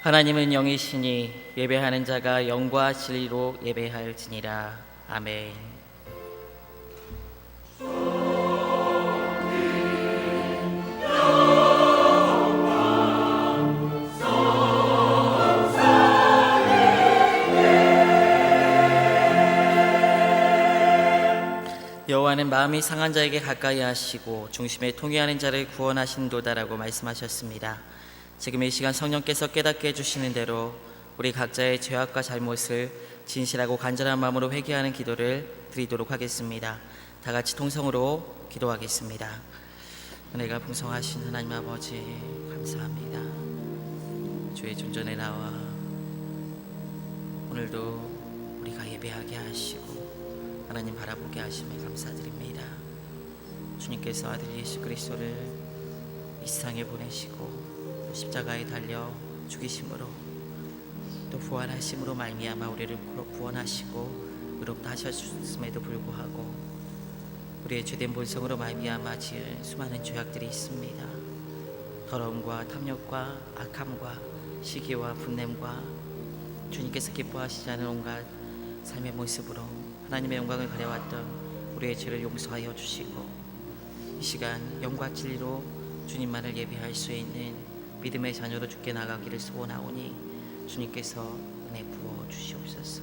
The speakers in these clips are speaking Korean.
하나님은 영이시니 예배하는 자가 영과 진리로 예배할지니라. 아멘. 여호와는 마음이 상한 자에게 가까이 하시고 중심에 통회하는 자를 구원하신도다라고 말씀하셨습니다. 지금 이 시간 성령께서 깨닫게 해주시는 대로 우리 각자의 죄악과 잘못을 진실하고 간절한 마음으로 회개하는 기도를 드리도록 하겠습니다. 다 같이 통성으로 기도하겠습니다. 은혜가 풍성하신 하나님 아버지 감사합니다. 주의 존전에 나와 오늘도 우리가 예배하게 하시고 하나님 바라보게 하심에 감사드립니다. 주님께서 아들 예수 그리스도를 이 세상에 보내시고 십자가에 달려 죽이심으로 또 부활하심으로 말미암아 우리를 구원하시고 의롭다 하셨음에도 불구하고 우리의 죄된 본성으로 말미암아 지은 수많은 죄악들이 있습니다. 더러움과 탐욕과 악함과 시기와 분냄과 주님께서 기뻐하시지 않은 온갖 삶의 모습으로 하나님의 영광을 가려왔던 우리의 죄를 용서하여 주시고 이 시간 영과 진리로 주님만을 예배할 수 있는 믿음의 자녀로 주께 나가기를 소원하오니 주님께서 은혜 부어 주시옵소서.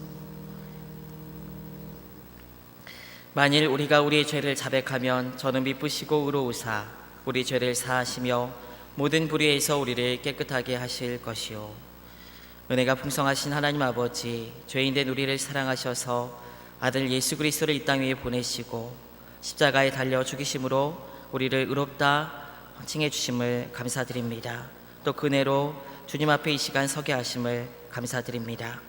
만일 우리가 우리의 죄를 자백하면 저는 미쁘시고 의로우사 우리 죄를 사하시며 모든 불의에서 우리를 깨끗하게 하실 것이요 은혜가 풍성하신 하나님 아버지 죄인된 우리를 사랑하셔서 아들 예수 그리스도를 이 땅 위에 보내시고 십자가에 달려 죽이심으로 우리를 의롭다 칭해 주심을 감사드립니다. 또 그 은혜로 주님 앞에 이 시간 서게 하심을 감사드립니다.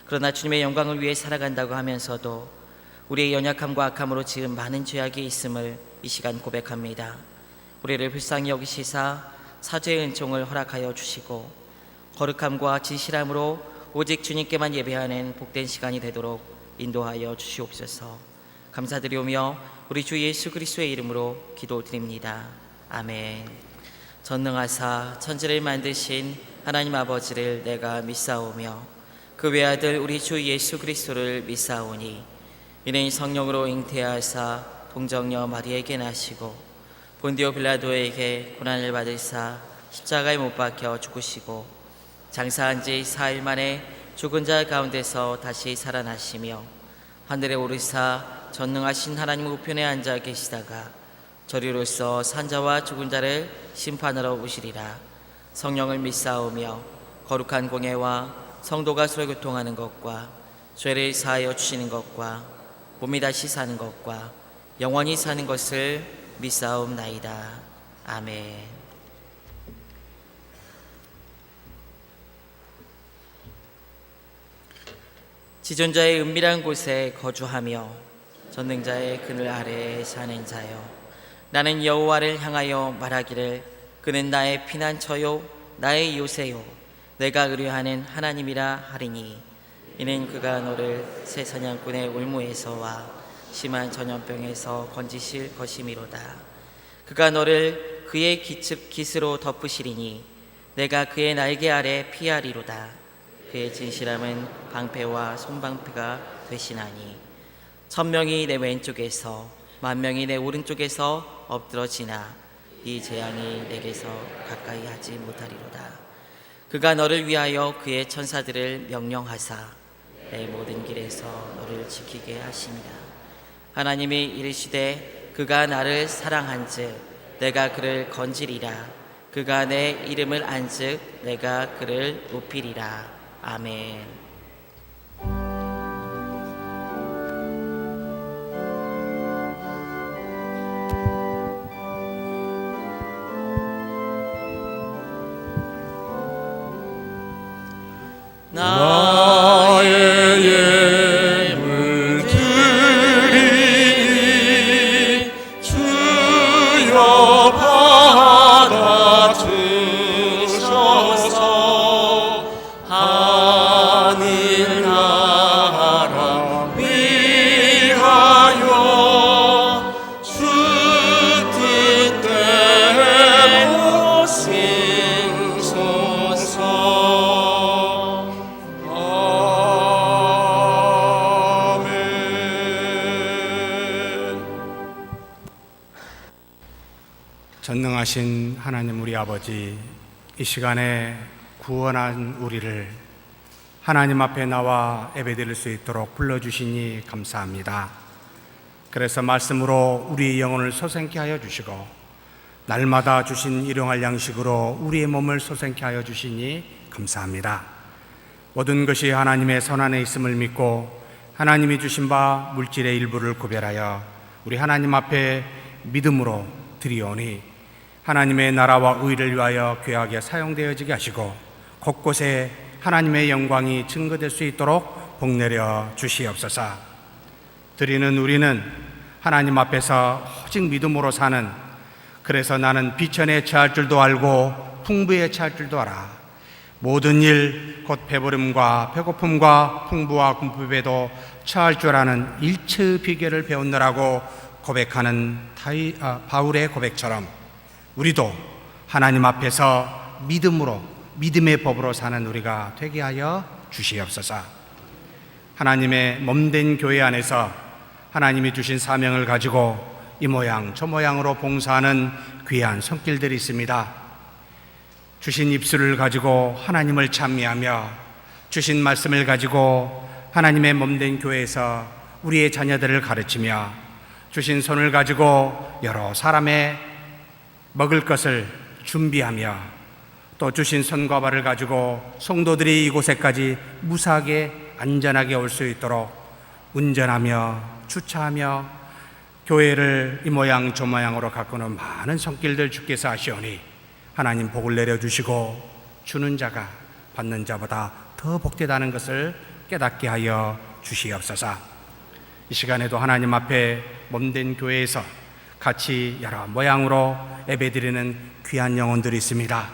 그러나 주님의 영광을 위해 살아간다고 하면서도 우리의 연약함과 악함으로 지은 많은 죄악이 있음을 이 시간 고백합니다. 우리를 불쌍히 여기시사 사죄의 은총을 허락하여 주시고 거룩함과 진실함으로 오직 주님께만 예배하는 복된 시간이 되도록 인도하여 주시옵소서. 감사드리오며 우리 주 예수 그리스도의 이름으로 기도드립니다. 아멘. 전능하사 천지를 만드신 하나님 아버지를 내가 믿사오며 그 외아들 우리 주 예수 그리스도를 믿사오니 이는 성령으로 잉태하사 동정녀 마리에게 나시고 본디오 빌라도에게 고난을 받으사 십자가에 못 박혀 죽으시고 장사한 지 4일 만에 죽은 자 가운데서 다시 살아나시며 하늘에 오르사 전능하신 하나님 우편에 앉아 계시다가 저리로서 산자와 죽은 자를 심판하러 오시리라. 성령을 믿사오며 거룩한 공예와 성도가 서로 교통하는 것과 죄를 사하여 주시는 것과 몸이 다시 사는 것과 영원히 사는 것을 믿사옵나이다. 아멘. 지존자의 은밀한 곳에 거주하며 전능자의 그늘 아래에 사는 자여 나는 여호와를 향하여 말하기를 그는 나의 피난처요 나의 요새요 내가 의뢰하는 하나님이라 하리니 이는 그가 너를 새 사냥꾼의 울무에서와 심한 전염병에서 건지실 것이미로다. 그가 너를 그의 깃으로 덮으시리니 내가 그의 날개 아래 피하리로다. 그의 진실함은 방패와 손방패가 되시나니 1000명이 내 왼쪽에서 10,000명이 내 오른쪽에서 엎드러지나 이 재앙이 내게서 가까이 하지 못하리로다. 그가 너를 위하여 그의 천사들을 명령하사 내 모든 길에서 너를 지키게 하시니라. 하나님이 이르시되 그가 나를 사랑한즉 내가 그를 건지리라. 그가 내 이름을 안즉 내가 그를 높이리라. 아멘. 나의 예물 드리니 주여 받아 주셔서 하늘 전능하신 하나님 우리 아버지, 이 시간에 구원한 우리를 하나님 앞에 나와 예배드릴 수 있도록 불러주시니 감사합니다. 그래서 말씀으로 우리의 영혼을 소생케 하여 주시고 날마다 주신 일용할 양식으로 우리의 몸을 소생케 하여 주시니 감사합니다. 모든 것이 하나님의 손안에 있음을 믿고 하나님이 주신 바 물질의 일부를 구별하여 우리 하나님 앞에 믿음으로 드리오니 하나님의 나라와 의를 위하여 귀하게 사용되어지게 하시고 곳곳에 하나님의 영광이 증거될 수 있도록 복내려 주시옵소서. 드리는 우리는 하나님 앞에서 오직 믿음으로 사는, 그래서 나는 비천에 처할 줄도 알고 풍부에 처할 줄도 알아, 모든 일 곧 배부름과 배고픔과 풍부와 궁핍에도 처할 줄 아는 일체의 비결을 배웠느라고 고백하는 바울의 고백처럼 우리도 하나님 앞에서 믿음으로, 믿음의 법으로 사는 우리가 되게 하여 주시옵소서. 하나님의 몸된 교회 안에서 하나님이 주신 사명을 가지고 이 모양 저 모양으로 봉사하는 귀한 손길들이 있습니다. 주신 입술을 가지고 하나님을 찬미하며 주신 말씀을 가지고 하나님의 몸된 교회에서 우리의 자녀들을 가르치며 주신 손을 가지고 여러 사람의 먹을 것을 준비하며 또 주신 손과 발을 가지고 성도들이 이곳에까지 무사하게 안전하게 올 수 있도록 운전하며 주차하며 교회를 이 모양 저 모양으로 가꾸는 많은 손길들 주께서 하시오니 하나님 복을 내려주시고 주는 자가 받는 자보다 더 복되다는 것을 깨닫게 하여 주시옵소서. 이 시간에도 하나님 앞에 몸된 교회에서 같이 여러 모양으로 예배드리는 귀한 영혼들이 있습니다.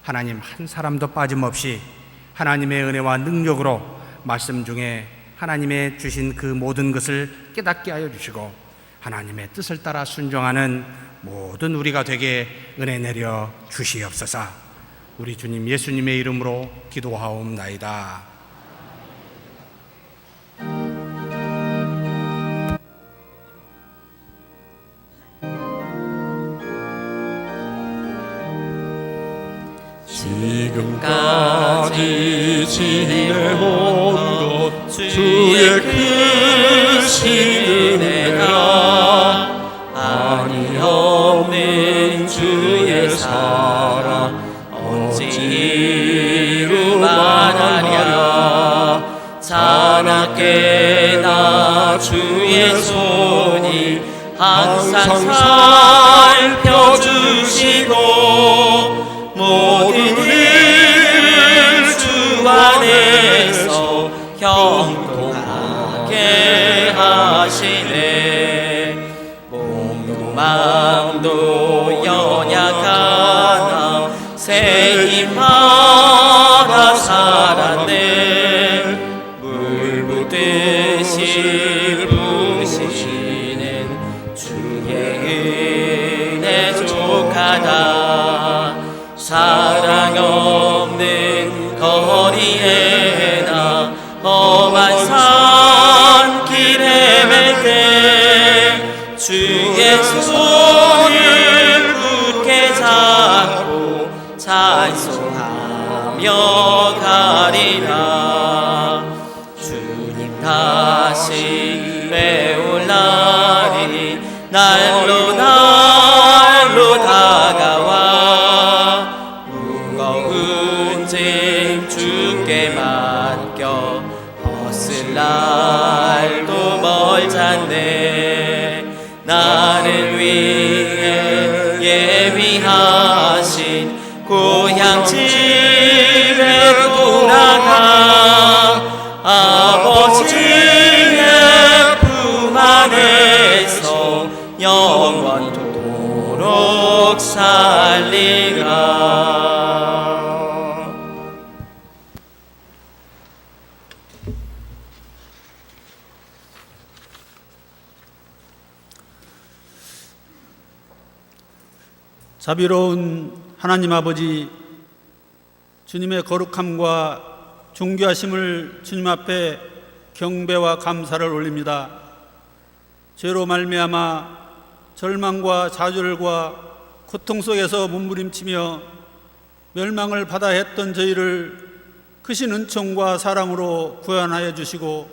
하나님 한 사람도 빠짐없이 하나님의 은혜와 능력으로 말씀 중에 하나님의 주신 그 모든 것을 깨닫게 하여 주시고 하나님의 뜻을 따라 순종하는 모든 우리가 되게 은혜 내려 주시옵소서. 우리 주님 예수님의 이름으로 기도하옵나이다. 지금까지 지내온 것 주의 크신 은혜라, 아니 없는 주의 사랑 어찌 말하랴. 자나깨나 주의 손이 항상 살펴주시고 모든 일 주 안에서 형통하게 하시네. 몸도 마음도 연약하나 새 힘 받아 살았네. 물 붓듯이 부으시는 주의 은혜 족하다. 사랑 없는 거리에나 험한 산길 헤맬 때 주의 손을 굳게 잡고 찬송하며 가리라. 주님 다시 배울 날이 날로 날로 다가와 무거운 짐 주께 맡겨 벗을 날도 멀잖네. 나를 위해 예비하신 고향 집에 돌아가 아버지의 품 안에서 영원토록 살리라. 자비로운 하나님 아버지, 주님의 거룩함과 존귀하심을 주님 앞에 경배와 감사를 올립니다. 죄로 말미암아 절망과 좌절과 고통 속에서 몸부림치며 멸망을 받아야 했던 저희를 크신 은총과 사랑으로 구원하여 주시고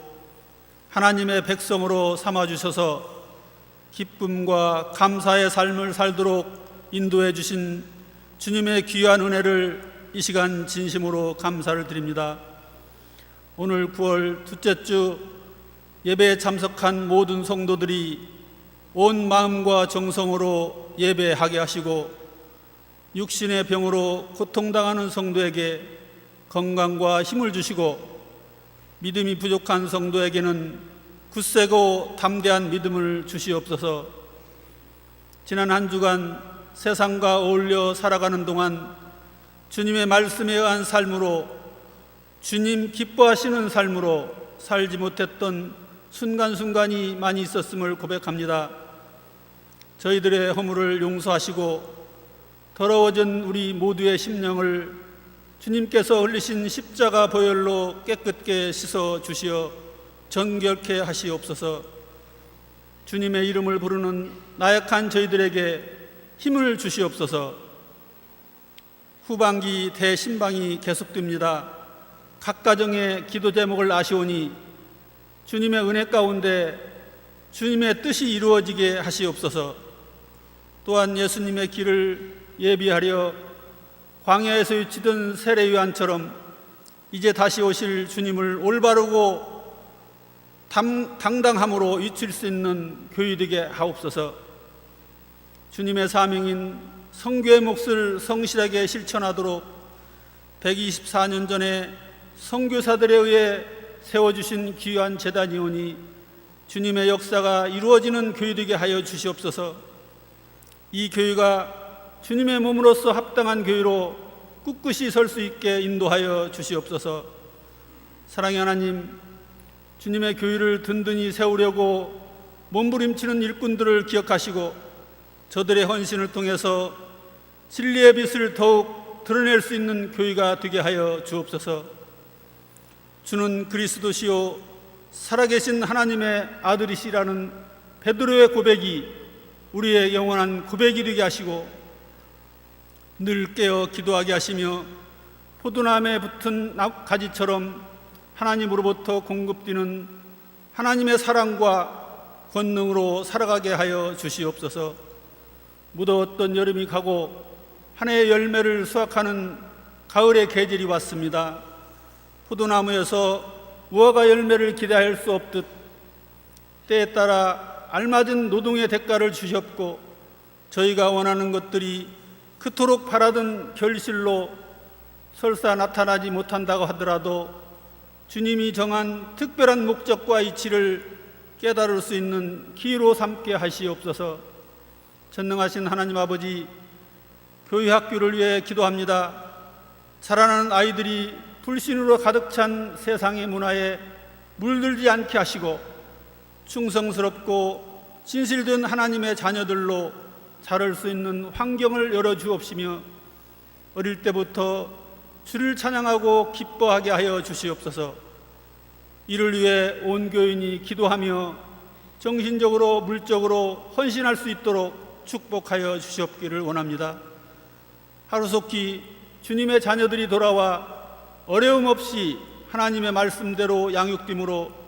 하나님의 백성으로 삼아주셔서 기쁨과 감사의 삶을 살도록 인도해 주신 주님의 귀한 은혜를 이 시간 진심으로 감사를 드립니다. 오늘 9월 둘째 주 예배에 참석한 모든 성도들이 온 마음과 정성으로 예배하게 하시고 육신의 병으로 고통당하는 성도에게 건강과 힘을 주시고 믿음이 부족한 성도에게는 굳세고 담대한 믿음을 주시옵소서. 지난 한 주간 세상과 어울려 살아가는 동안 주님의 말씀에 의한 삶으로 주님 기뻐하시는 삶으로 살지 못했던 순간순간이 많이 있었음을 고백합니다. 저희들의 허물을 용서하시고 더러워진 우리 모두의 심령을 주님께서 흘리신 십자가 보혈로 깨끗게 씻어 주시어 정결케 하시옵소서. 주님의 이름을 부르는 나약한 저희들에게 힘을 주시옵소서. 후반기 대신방이 계속됩니다. 각 가정의 기도 제목을 아시오니 주님의 은혜 가운데 주님의 뜻이 이루어지게 하시옵소서. 또한 예수님의 길을 예비하려 광야에서 유치던 세례요한처럼 이제 다시 오실 주님을 올바르고 당당함으로 위칠 수 있는 교회 되게 하옵소서. 주님의 사명인 선교의 몫을 성실하게 실천하도록 124년 전에 선교사들에 의해 세워주신 귀한 제단이오니 주님의 역사가 이루어지는 교회 되게 하여 주시옵소서. 이 교회가 주님의 몸으로서 합당한 교회로 꿋꿋이 설 수 있게 인도하여 주시옵소서. 사랑의 하나님, 주님의 교회를 든든히 세우려고 몸부림치는 일꾼들을 기억하시고 저들의 헌신을 통해서 진리의 빛을 더욱 드러낼 수 있는 교회가 되게 하여 주옵소서. 주는 그리스도시요 살아계신 하나님의 아들이시라는 베드로의 고백이 우리의 영원한 고백이 되게 하시고 늘 깨어 기도하게 하시며 포도나무에 붙은 가지처럼 하나님으로부터 공급되는 하나님의 사랑과 권능으로 살아가게 하여 주시옵소서. 무더웠던 여름이 가고 한 해의 열매를 수확하는 가을의 계절이 왔습니다. 포도나무에서 무화과 열매를 기대할 수 없듯 때에 따라 알맞은 노동의 대가를 주셨고 저희가 원하는 것들이 그토록 바라던 결실로 설사 나타나지 못한다고 하더라도 주님이 정한 특별한 목적과 이치를 깨달을 수 있는 기로 삼게 하시옵소서. 전능하신 하나님 아버지, 교회 학교를 위해 기도합니다. 자라나는 아이들이 불신으로 가득 찬 세상의 문화에 물들지 않게 하시고 충성스럽고 진실된 하나님의 자녀들로 자랄 수 있는 환경을 열어주옵시며 어릴 때부터 주를 찬양하고 기뻐하게 하여 주시옵소서. 이를 위해 온 교인이 기도하며 정신적으로 물적으로 헌신할 수 있도록 축복하여 주시옵기를 원합니다. 하루속히 주님의 자녀들이 돌아와 어려움 없이 하나님의 말씀대로 양육됨으로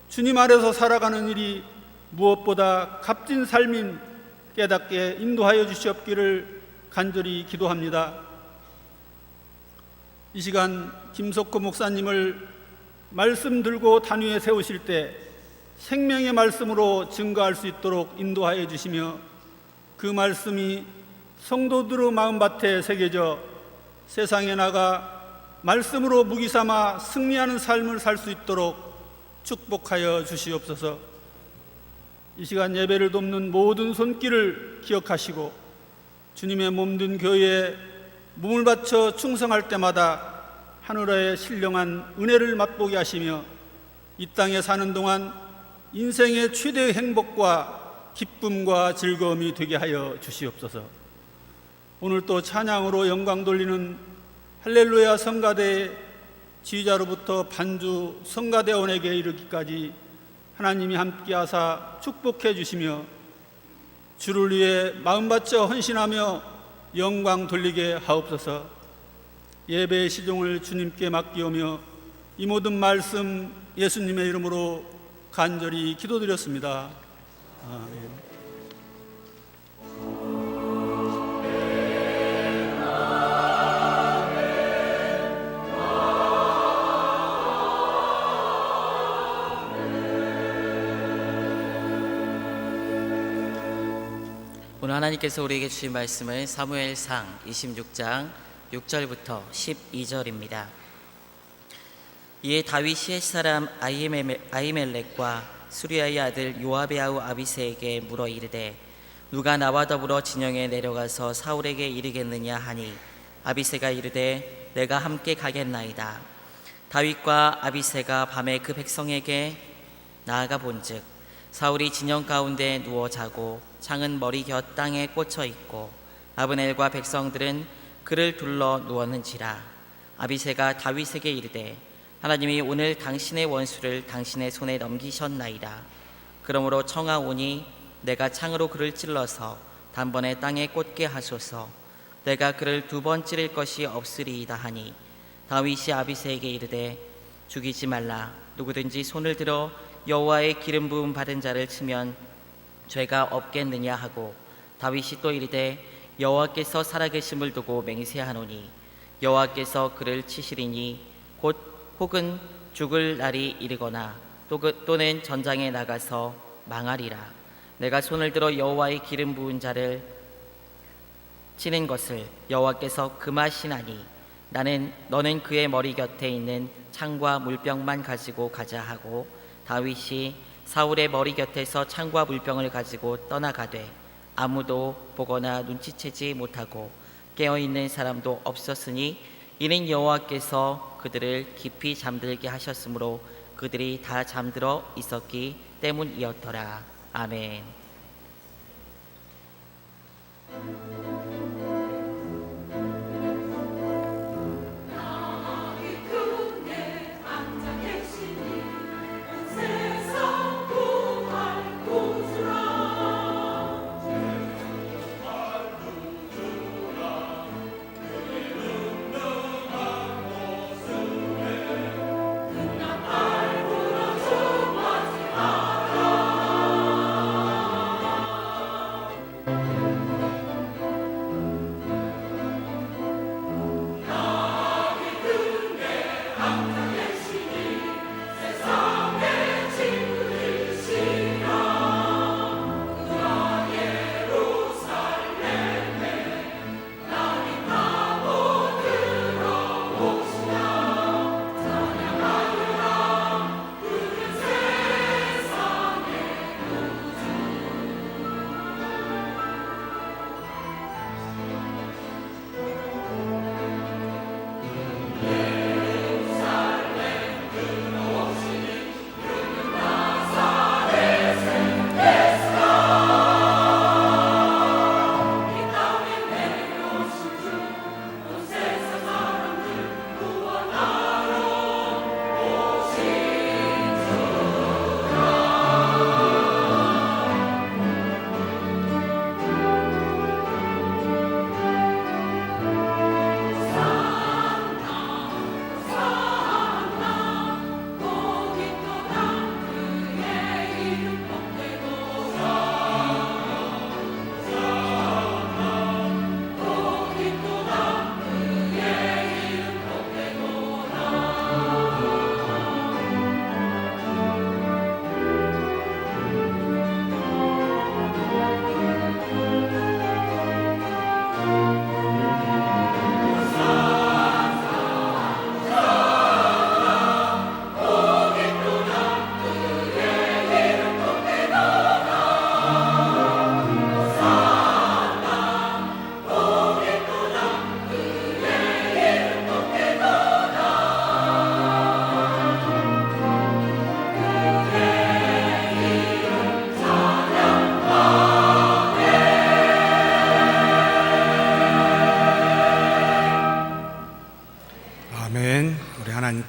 주님 아래서 살아가는 일이 무엇보다 값진 삶인 깨닫게 인도하여 주시옵기를 간절히 기도합니다. 이 시간 김석호 목사님을 말씀 들고 단위에 세우실 때 생명의 말씀으로 증거할 수 있도록 인도하여 주시며 그 말씀이 성도들의 마음밭에 새겨져 세상에 나가 말씀으로 무기 삼아 승리하는 삶을 살 수 있도록 축복하여 주시옵소서. 이 시간 예배를 돕는 모든 손길을 기억하시고 주님의 몸된 교회에 몸을 바쳐 충성할 때마다 하늘의 신령한 은혜를 맛보게 하시며 이 땅에 사는 동안 인생의 최대의 행복과 기쁨과 즐거움이 되게 하여 주시옵소서. 오늘 또 찬양으로 영광 돌리는 할렐루야 성가대 지휘자로부터 반주 성가대원에게 이르기까지 하나님이 함께하사 축복해 주시며 주를 위해 마음 바쳐 헌신하며 영광 돌리게 하옵소서. 예배의 시종을 주님께 맡기오며 이 모든 말씀 예수님의 이름으로 간절히 기도드렸습니다. 아멘. 오늘 하나님께서 우리에게 주신 말씀은 사무엘상 26장 6절부터 12절입니다. 이에 다윗이 햇사람 아히멜렉과 수리아의 아들 요압의 아우 아비새에게 물어 이르되 누가 나와 더불어 진영에 내려가서 사울에게 이르겠느냐 하니 아비새가 이르되 내가 함께 가겠나이다. 다윗과 아비새가 밤에 그 백성에게 나아가 본즉 사울이 진영 가운데 누워 자고 창은 머리 곁 땅에 꽂혀 있고 아브넬과 백성들은 그를 둘러 누웠는지라. 아비새가 다윗에게 이르되 하나님이 오늘 당신의 원수를 당신의 손에 넘기셨나이다. 그러므로 청하오니 내가 창으로 그를 찔러서 단번에 땅에 꽂게 하소서. 내가 그를 2번 찌를 것이 없으리이다 하니 다윗이 아비새에게 이르되 죽이지 말라. 누구든지 손을 들어 여호와의 기름 부음 받은 자를 치면 죄가 없겠느냐 하고 다윗이 또 이르되 여호와께서 살아계심을 두고 맹세하노니 여호와께서 그를 치시리니 곧 혹은 죽을 날이 이르거나 또는 전장에 나가서 망하리라. 내가 손을 들어 여호와의 기름 부은 자를 치는 것을 여호와께서 금하시나니 너는 그의 머리 곁에 있는 창과 물병만 가지고 가자 하고 다윗이 사울의 머리 곁에서 창과 물병을 가지고 떠나가되 아무도 보거나 눈치채지 못하고 깨어있는 사람도 없었으니 이는 여호와께서 그들을 깊이 잠들게 하셨으므로 그들이 다 잠들어 있었기 때문이었더라. 아멘.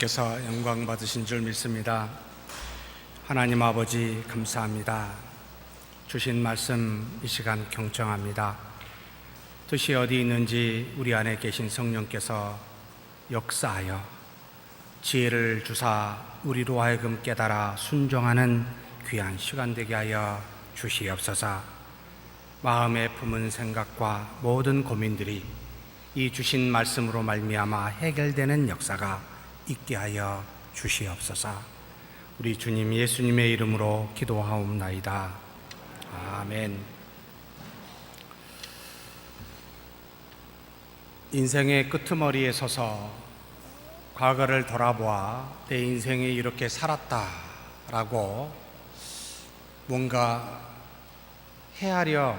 하나님께서 영광 받으신 줄 믿습니다. 하나님 아버지 감사합니다. 주신 말씀 이 시간 경청합니다. 뜻이 어디 있는지 우리 안에 계신 성령께서 역사하여 지혜를 주사 우리로 하여금 깨달아 순종하는 귀한 시간 되게 하여 주시옵소서. 마음에 품은 생각과 모든 고민들이 이 주신 말씀으로 말미암아 해결되는 역사가 있게 하여 주시옵소서. 우리 주님 예수님의 이름으로 기도하옵나이다. 아멘. 인생의 끄트머리에 서서 과거를 돌아보아 내 인생이 이렇게 살았다라고 뭔가 헤아려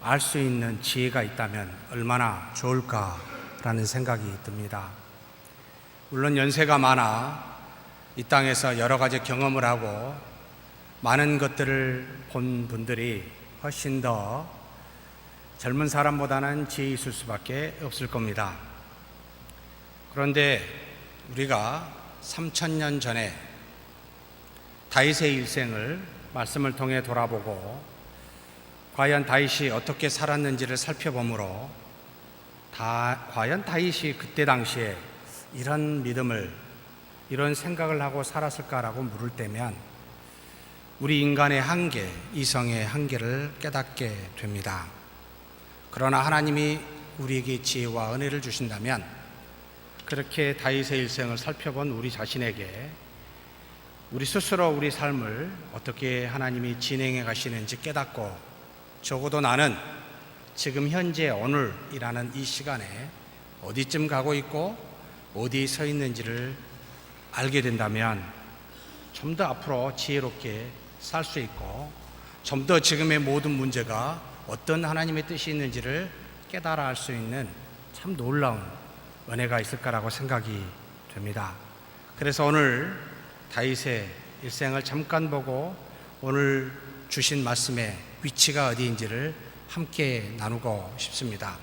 알 수 있는 지혜가 있다면 얼마나 좋을까라는 생각이 듭니다. 물론 연세가 많아 이 땅에서 여러 가지 경험을 하고 많은 것들을 본 분들이 훨씬 더 젊은 사람보다는 지혜 있을 수밖에 없을 겁니다. 그런데 우리가 3000년 전에 다윗의 일생을 말씀을 통해 돌아보고 과연 다윗이 어떻게 살았는지를 살펴보므로 과연 다윗이 그때 당시에 이런 믿음을, 이런 생각을 하고 살았을까라고 물을 때면 우리 인간의 한계, 이성의 한계를 깨닫게 됩니다. 그러나 하나님이 우리에게 지혜와 은혜를 주신다면 그렇게 다윗의 일생을 살펴본 우리 자신에게 우리 스스로 우리 삶을 어떻게 하나님이 진행해 가시는지 깨닫고 적어도 나는 지금 현재 오늘이라는 이 시간에 어디쯤 가고 있고 어디에 서 있는지를 알게 된다면 좀 더 앞으로 지혜롭게 살 수 있고 좀 더 지금의 모든 문제가 어떤 하나님의 뜻이 있는지를 깨달아 알 수 있는 참 놀라운 은혜가 있을 거라고 생각이 됩니다. 그래서 오늘 다윗의 일생을 잠깐 보고 오늘 주신 말씀의 위치가 어디인지를 함께 나누고 싶습니다.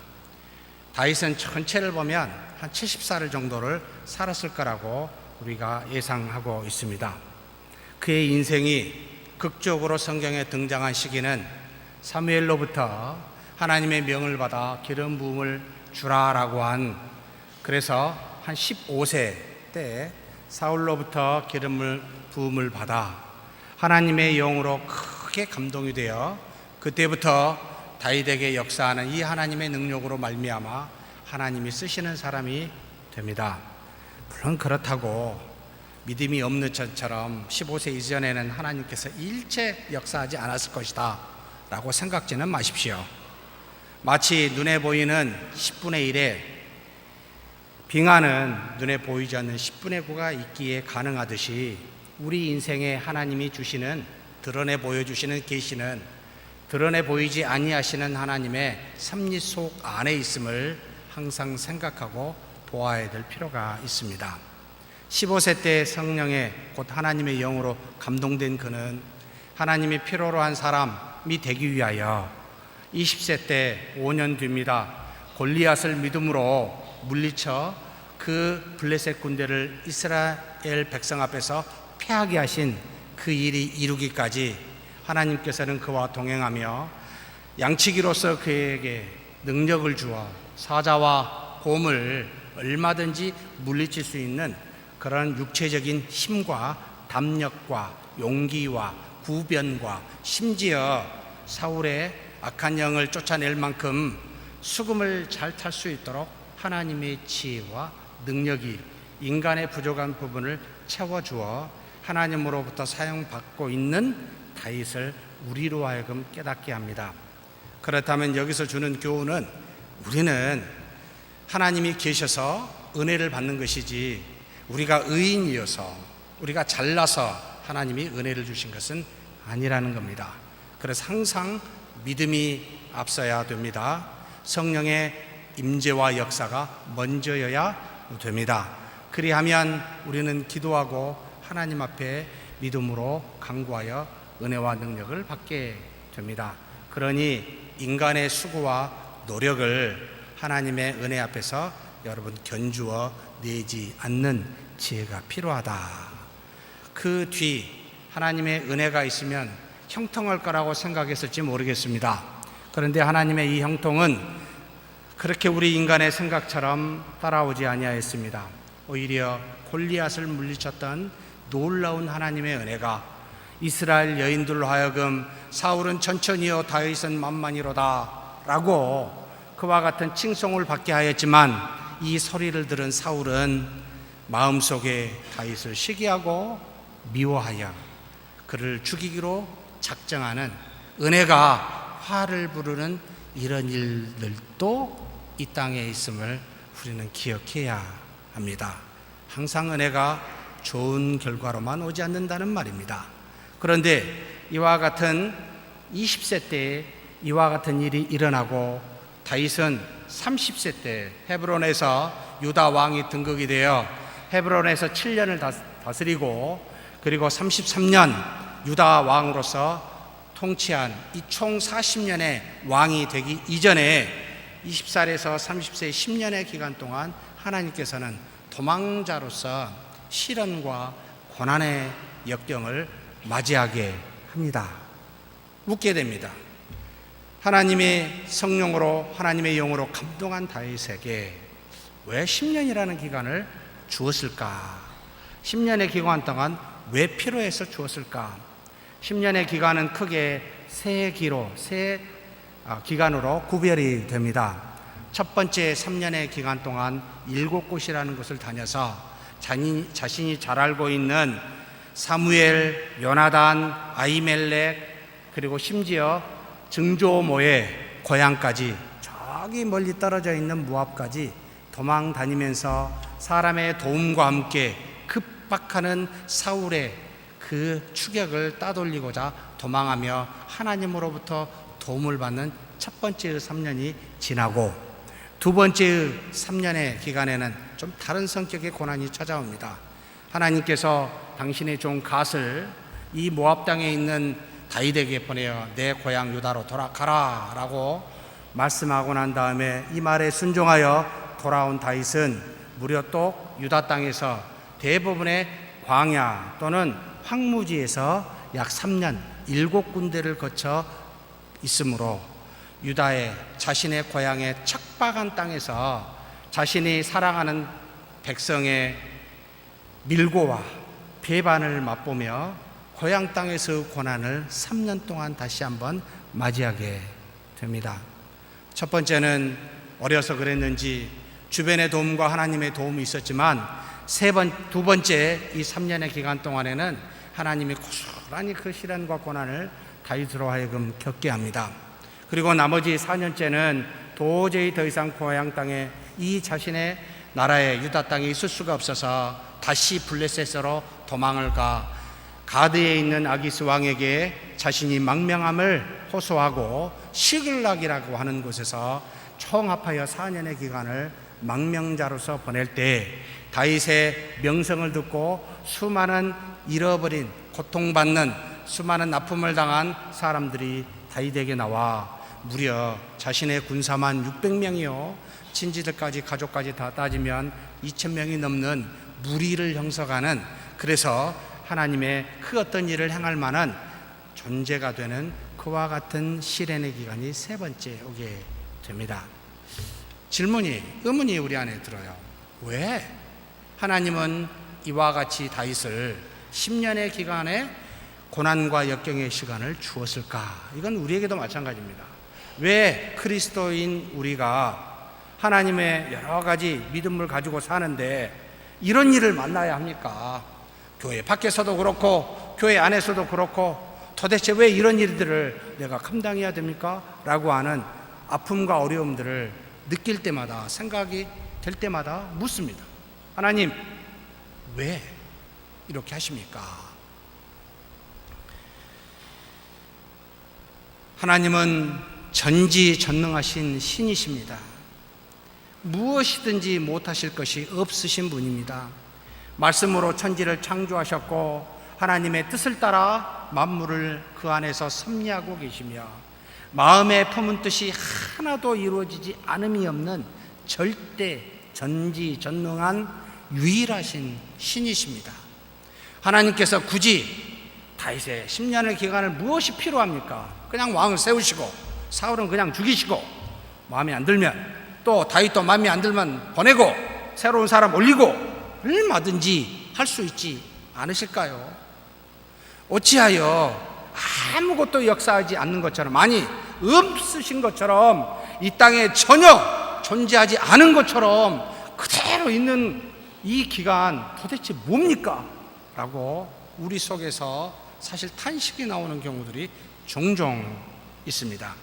다윗은 전체를 보면 한 70살 정도를 살았을 거라고 우리가 예상하고 있습니다. 그의 인생이 극적으로 성경에 등장한 시기는 사무엘로부터 하나님의 명을 받아 기름 부음을 주라라고 그래서 한 15세 때 사울로부터 기름을 부음을 받아 하나님의 영으로 크게 감동이 되어 그때부터 다윗에게 역사하는 이 하나님의 능력으로 말미암아 하나님이 쓰시는 사람이 됩니다. 물론 그렇다고 믿음이 없는 저처럼 15세 이전에는 하나님께서 일체 역사하지 않았을 것이다 라고 생각지는 마십시오. 마치 눈에 보이는 10분의 1에 빙하는 눈에 보이지 않는 10분의 9가 있기에 가능하듯이 우리 인생에 하나님이 주시는, 드러내 보여주시는 계시는, 드러내 보이지 아니하시는 하나님의 섭리 속 안에 있음을 항상 생각하고 보아야 될 필요가 있습니다. 15세 때 성령의 곧 하나님의 영으로 감동된 그는 하나님이 필요로 한 사람이 되기 위하여 20세 때 5년 뒤입니다. 골리앗을 믿음으로 물리쳐 그 블레셋 군대를 이스라엘 백성 앞에서 패하게 하신 그 일이 이루기까지 하나님께서는 그와 동행하며 양치기로서 그에게 능력을 주어 사자와 곰을 얼마든지 물리칠 수 있는 그런 육체적인 힘과 담력과 용기와 구변과 심지어 사울의 악한 영을 쫓아낼 만큼 수금을 잘 탈 수 있도록 하나님의 지혜와 능력이 인간의 부족한 부분을 채워주어 하나님으로부터 사용받고 있는 다윗을 우리로 하여금 깨닫게 합니다. 그렇다면 여기서 주는 교훈은 우리는 하나님이 계셔서 은혜를 받는 것이지 우리가 의인이어서 우리가 잘나서 하나님이 은혜를 주신 것은 아니라는 겁니다. 그래서 항상 믿음이 앞서야 됩니다. 성령의 임재와 역사가 먼저여야 됩니다. 그리하면 우리는 기도하고 하나님 앞에 믿음으로 간구하여 은혜와 능력을 받게 됩니다. 그러니 인간의 수고와 노력을 하나님의 은혜 앞에서 여러분 견주어 내지 않는 지혜가 필요하다. 그 뒤 하나님의 은혜가 있으면 형통할 거라고 생각했을지 모르겠습니다. 그런데 하나님의 이 형통은 그렇게 우리 인간의 생각처럼 따라오지 아니하였습니다. 오히려 골리앗을 물리쳤던 놀라운 하나님의 은혜가 이스라엘 여인들로 하여금 사울은 천천히요 다윗은 만만이로다 라고 그와 같은 칭송을 받게 하였지만, 이 소리를 들은 사울은 마음속에 다윗을 시기하고 미워하여 그를 죽이기로 작정하는, 은혜가 화를 부르는 이런 일들도 이 땅에 있음을 우리는 기억해야 합니다. 항상 은혜가 좋은 결과로만 오지 않는다는 말입니다. 그런데 이와 같은 20세 때에 이와 같은 일이 일어나고, 다윗은 30세 때 헤브론에서 유다 왕이 등극이 되어 헤브론에서 7년을 다스리고, 그리고 33년 유다 왕으로서 통치한 이 총 40년의 왕이 되기 이전에 20살에서 30세 10년의 기간 동안 하나님께서는 도망자로서 시련과 고난의 역경을 맞이하게 합니다. 묻게 됩니다. 하나님의 성령으로, 하나님의 영으로 감동한 다윗에게 왜 10년이라는 기간을 주었을까? 10년의 기간 동안 왜 필요해서 주었을까? 10년의 기간은 크게 세 기간으로 구별이 됩니다. 첫 번째 3년의 기간 동안 7곳이라는 곳을 다녀서 자신이 잘 알고 있는 사무엘, 요나단, 아히멜렉, 그리고 심지어 증조모의 고향까지, 저기 멀리 떨어져 있는 모압까지 도망 다니면서 사람의 도움과 함께 급박하는 사울의 그 추격을 따돌리고자 도망하며 하나님으로부터 도움을 받는 첫 번째의 3년이 지나고, 두 번째의 3년의 기간에는 좀 다른 성격의 고난이 찾아옵니다. 하나님께서 당신의 종 갓을 이 모압 땅에 있는 다윗에게 보내어 내 고향 유다로 돌아가라 라고 말씀하고 난 다음에 이 말에 순종하여 돌아온 다윗은 무려 또 유다 땅에서 대부분의 광야 또는 황무지에서 약 3년 7군데를 거쳐 있으므로 유다의 자신의 고향의 척박한 땅에서 자신이 사랑하는 백성의 밀고와 배반을 맛보며 고향 땅에서의 고난을 3년 동안 다시 한번 맞이하게 됩니다. 첫 번째는 어려서 그랬는지 주변의 도움과 하나님의 도움이 있었지만, 두 번째 이 3년의 기간 동안에는 하나님이 고스란히 그 시련과 고난을 다윗으로 하여금 겪게 합니다. 그리고 나머지 4년째는 도저히 더 이상 고향 땅에, 이 자신의 나라의 유다 땅에 있을 수가 없어서 다시 블레셋으로 도망을 가 가드에 있는 아기스 왕에게 자신이 망명함을 호소하고 시글락이라고 하는 곳에서 총 합하여 4년의 기간을 망명자로서 보낼 때, 다윗의 명성을 듣고 수많은 잃어버린, 고통받는, 수많은 아픔을 당한 사람들이 다윗에게 나와 무려 자신의 군사만 600명이요 친지들까지 가족까지 다 따지면 2000명이 넘는 무리를 형성하는, 그래서 하나님의 그 어떤 일을 행할 만한 존재가 되는 그와 같은 시련의 기간이 세 번째 오게 됩니다. 의문이 우리 안에 들어요. 왜 하나님은 이와 같이 다윗을 10년의 기간에 고난과 역경의 시간을 주었을까? 이건 우리에게도 마찬가지입니다. 왜 그리스도인 우리가 하나님의 여러 가지 믿음을 가지고 사는데 이런 일을 만나야 합니까? 교회 밖에서도 그렇고 교회 안에서도 그렇고 도대체 왜 이런 일들을 내가 감당해야 됩니까? 라고 하는 아픔과 어려움들을 느낄 때마다, 생각이 될 때마다 묻습니다. 하나님, 왜 이렇게 하십니까? 하나님은 전지전능하신 신이십니다. 무엇이든지 못하실 것이 없으신 분입니다. 말씀으로 천지를 창조하셨고 하나님의 뜻을 따라 만물을 그 안에서 섭리하고 계시며 마음에 품은 뜻이 하나도 이루어지지 않음이 없는 절대 전지전능한 유일하신 신이십니다. 하나님께서 굳이 다윗의 10년의 기간을 무엇이 필요합니까? 그냥 왕을 세우시고 사울은 그냥 죽이시고 마음에 안 들면 또 다윗도 마음에 안 들면 보내고 새로운 사람 올리고 얼마든지 할 수 있지 않으실까요? 어찌하여 아무것도 역사하지 않는 것처럼, 아니 없으신 것처럼, 이 땅에 전혀 존재하지 않은 것처럼 그대로 있는 이 기간 도대체 뭡니까? 라고 우리 속에서 사실 탄식이 나오는 경우들이 종종 있습니다.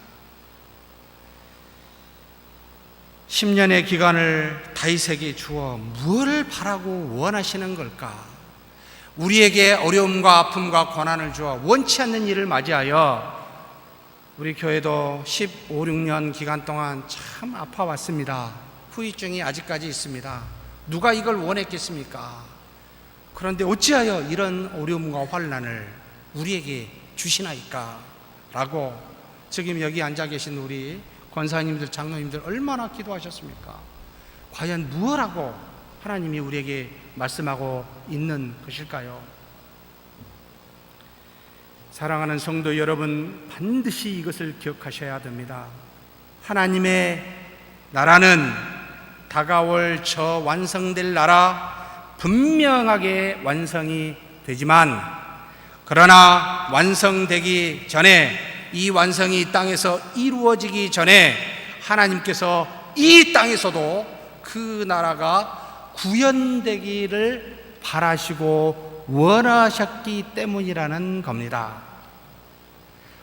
10년의 기간을 다윗에게 주어 무엇을 바라고 원하시는 걸까? 우리에게 어려움과 아픔과 고난을 주어 원치 않는 일을 맞이하여 우리 교회도 15, 16년 기간 동안 참 아파왔습니다. 후유증이 아직까지 있습니다. 누가 이걸 원했겠습니까? 그런데 어찌하여 이런 어려움과 환난을 우리에게 주시나이까? 라고 지금 여기 앉아 계신 우리 권사님들, 장로님들 얼마나 기도하셨습니까? 과연 무엇하고 하나님이 우리에게 말씀하고 있는 것일까요? 사랑하는 성도 여러분, 반드시 이것을 기억하셔야 됩니다. 하나님의 나라는 다가올 저 완성될 나라 분명하게 완성이 되지만, 그러나 완성되기 전에, 이 완성이 땅에서 이루어지기 전에 하나님께서 이 땅에서도 그 나라가 구현되기를 바라시고 원하셨기 때문이라는 겁니다.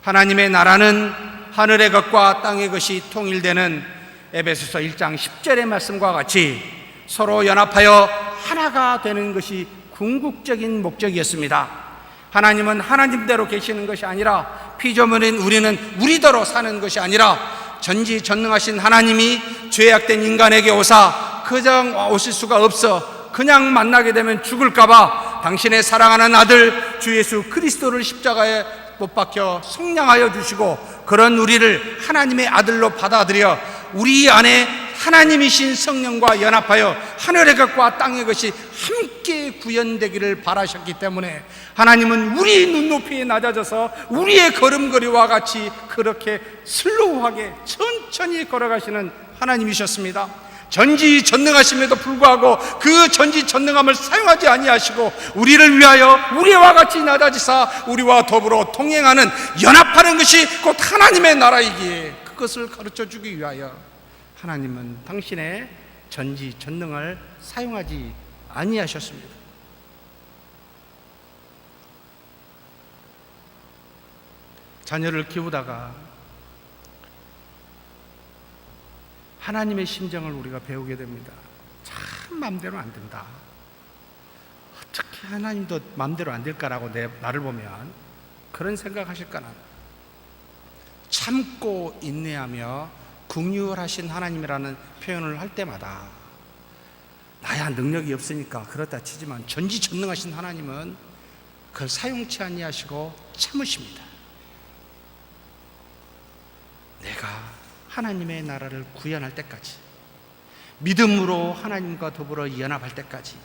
하나님의 나라는 하늘의 것과 땅의 것이 통일되는 에베소서 1장 10절의 말씀과 같이 서로 연합하여 하나가 되는 것이 궁극적인 목적이었습니다. 하나님은 하나님대로 계시는 것이 아니라, 피조물인 우리는 우리대로 사는 것이 아니라, 전지전능하신 하나님이 죄악된 인간에게 오사 그냥 오실 수가 없어 그냥 만나게 되면 죽을까봐 당신의 사랑하는 아들 주 예수 그리스도를 십자가에 못 박혀 속량하여 주시고, 그런 우리를 하나님의 아들로 받아들여 우리 안에 하나님이신 성령과 연합하여 하늘의 것과 땅의 것이 함께 구현되기를 바라셨기 때문에 하나님은 우리 눈높이에 낮아져서 우리의 걸음걸이와 같이 그렇게 슬로우하게 천천히 걸어가시는 하나님이셨습니다. 전지전능하심에도 불구하고 그 전지전능함을 사용하지 아니하시고 우리를 위하여 우리와 같이 낮아지사 우리와 더불어 동행하는, 연합하는 것이 곧 하나님의 나라이기에 그것을 가르쳐주기 위하여 하나님은 당신의 전지전능을 사용하지 아니하셨습니다. 자녀를 키우다가 하나님의 심정을 우리가 배우게 됩니다. 참 마음대로 안 된다. 어떻게 하나님도 마음대로 안 될까라고 나를 보면 그런 생각하실까나. 참고 인내하며 긍휼하신 하나님이라는 표현을 할 때마다 나야 능력이 없으니까 그렇다 치지만 전지전능하신 하나님은 그걸 사용치 아니하시고 참으십니다. 내가 하나님의 나라를 구현할 때까지, 믿음으로 하나님과 더불어 연합할 때까지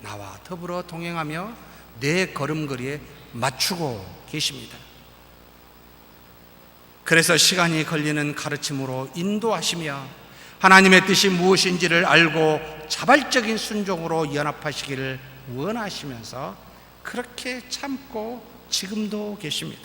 나와 더불어 동행하며 내 걸음걸이에 맞추고 계십니다. 그래서 시간이 걸리는 가르침으로 인도하시며 하나님의 뜻이 무엇인지를 알고 자발적인 순종으로 연합하시기를 원하시면서 그렇게 참고 지금도 계십니다.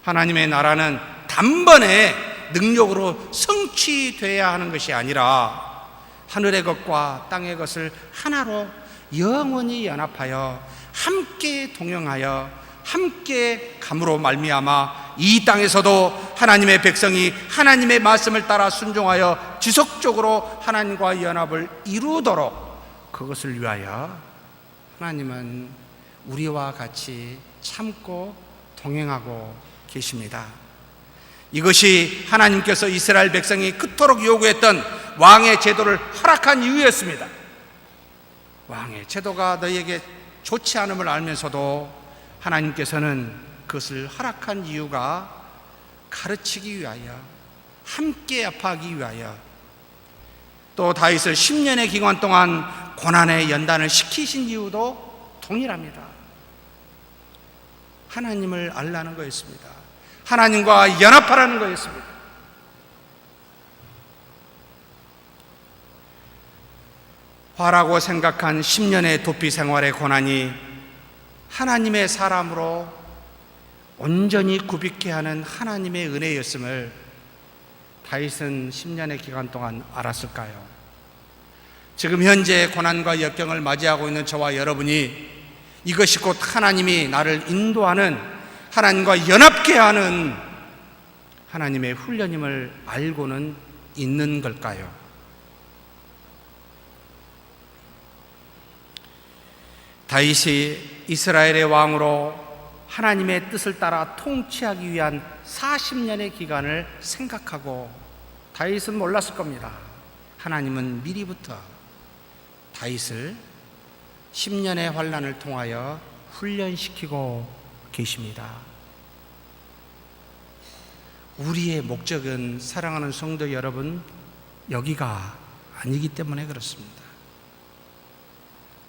하나님의 나라는 단번에 능력으로 성취되어야 하는 것이 아니라 하늘의 것과 땅의 것을 하나로 영원히 연합하여 함께 동행하여 함께 감으로 말미암아 이 땅에서도 하나님의 백성이 하나님의 말씀을 따라 순종하여 지속적으로 하나님과 연합을 이루도록, 그것을 위하여 하나님은 우리와 같이 참고 동행하고 계십니다. 이것이 하나님께서 이스라엘 백성이 그토록 요구했던 왕의 제도를 허락한 이유였습니다. 왕의 제도가 너희에게 좋지 않음을 알면서도 하나님께서는 그것을 허락한 이유가 가르치기 위하여, 함께 아파하기 위하여, 또 다윗을 10년의 기간 동안 고난의 연단을 시키신 이유도 동일합니다. 하나님을 알라는 거였습니다. 하나님과 연합하라는 거였습니다. 화라고 생각한 10년의 도피 생활의 고난이 하나님의 사람으로 온전히 구비케 하는 하나님의 은혜였음을 다윗은 10년의 기간 동안 알았을까요? 지금 현재 고난과 역경을 맞이하고 있는 저와 여러분이 이것이 곧 하나님이 나를 인도하는, 하나님과 연합케 하는 하나님의 훈련임을 알고는 있는 걸까요? 다윗이 이스라엘의 왕으로 하나님의 뜻을 따라 통치하기 위한 40년의 기간을 생각하고 다윗은 몰랐을 겁니다. 하나님은 미리부터 다윗을 10년의 환난을 통하여 훈련시키고 계십니다. 우리의 목적은, 사랑하는 성도 여러분, 여기가 아니기 때문에 그렇습니다.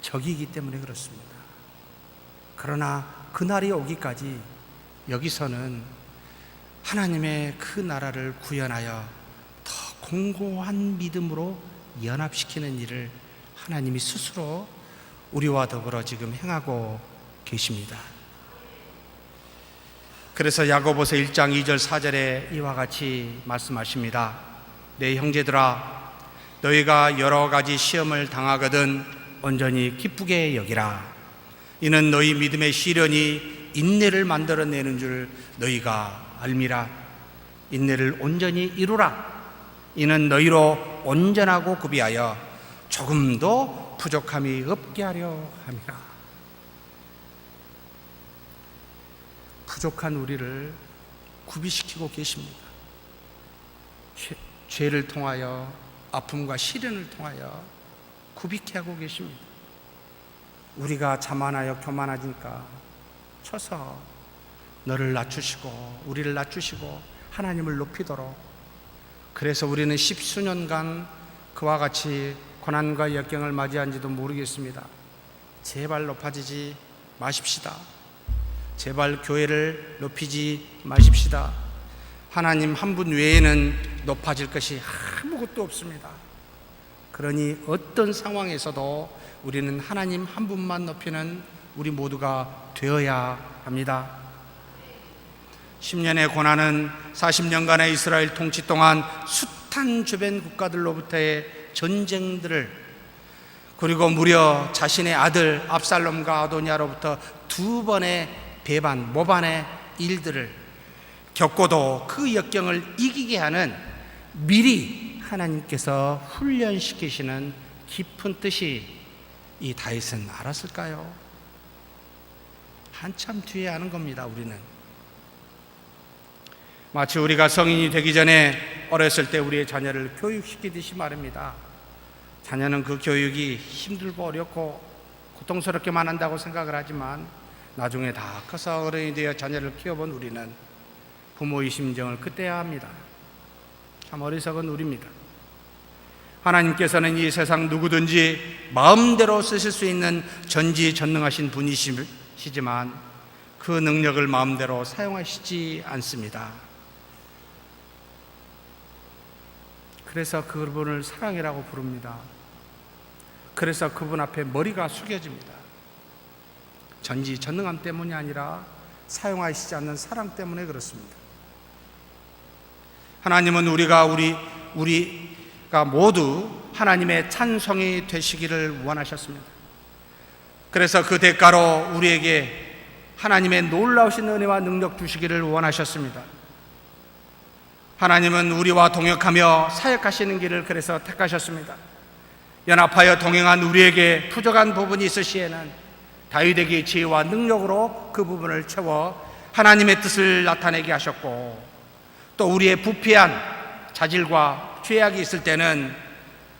저기이기 때문에 그렇습니다. 그러나 그날이 오기까지 여기서는 하나님의 그 나라를 구현하여 더 공고한 믿음으로 연합시키는 일을 하나님이 스스로 우리와 더불어 지금 행하고 계십니다. 그래서 야고보서 1장 2절 4절에 이와 같이 말씀하십니다. 내 형제들아, 너희가 여러 가지 시험을 당하거든 온전히 기쁘게 여기라. 이는 너희 믿음의 시련이 인내를 만들어내는 줄 너희가 알미라. 인내를 온전히 이루라. 이는 너희로 온전하고 구비하여 조금도 부족함이 없게 하려 함이라. 부족한 우리를 구비시키고 계십니다. 죄를 통하여, 아픔과 시련을 통하여 구비케 하고 계십니다. 우리가 자만하여 교만하니까 쳐서 너를 낮추시고 우리를 낮추시고 하나님을 높이도록, 그래서 우리는 10수년간 그와 같이 고난과 역경을 맞이한지도 모르겠습니다. 제발 높아지지 마십시다. 제발 교회를 높이지 마십시다. 하나님 한 분 외에는 높아질 것이 아무것도 없습니다. 그러니 어떤 상황에서도 우리는 하나님 한 분만 높이는 우리 모두가 되어야 합니다. 10년의 고난은 40년간의 이스라엘 통치 동안 숱한 주변 국가들로부터의 전쟁들을, 그리고 무려 자신의 아들 압살롬과 아도니아로부터 2번의 배반, 모반의 일들을 겪고도 그 역경을 이기게 하는, 미리 하나님께서 훈련시키시는 깊은 뜻이 이 다윗은 알았을까요? 한참 뒤에 아는 겁니다. 우리는 마치 우리가 성인이 되기 전에 어렸을 때 우리의 자녀를 교육시키듯이 말입니다. 자녀는 그 교육이 힘들고 어렵고 고통스럽게만 한다고 생각을 하지만 나중에 다 커서 어른이 되어 자녀를 키워본 우리는 부모의 심정을 그때야 합니다. 참 어리석은 우리입니다. 하나님께서는 이 세상 누구든지 마음대로 쓰실 수 있는 전지전능하신 분이시지만 그 능력을 마음대로 사용하시지 않습니다. 그래서 그분을 사랑이라고 부릅니다. 그래서 그분 앞에 머리가 숙여집니다. 전지전능함 때문이 아니라 사용하시지 않는 사랑 때문에 그렇습니다. 하나님은 우리가 모두 하나님의 찬송이 되시기를 원하셨습니다. 그래서 그 대가로 우리에게 하나님의 놀라우신 은혜와 능력 주시기를 원하셨습니다. 하나님은 우리와 동역하며 사역하시는 길을 그래서 택하셨습니다. 연합하여 동행한 우리에게 부족한 부분이 있을 시에는 다윗에게 지혜와 능력으로 그 부분을 채워 하나님의 뜻을 나타내게 하셨고, 또 우리의 부패한 자질과 죄악이 있을 때는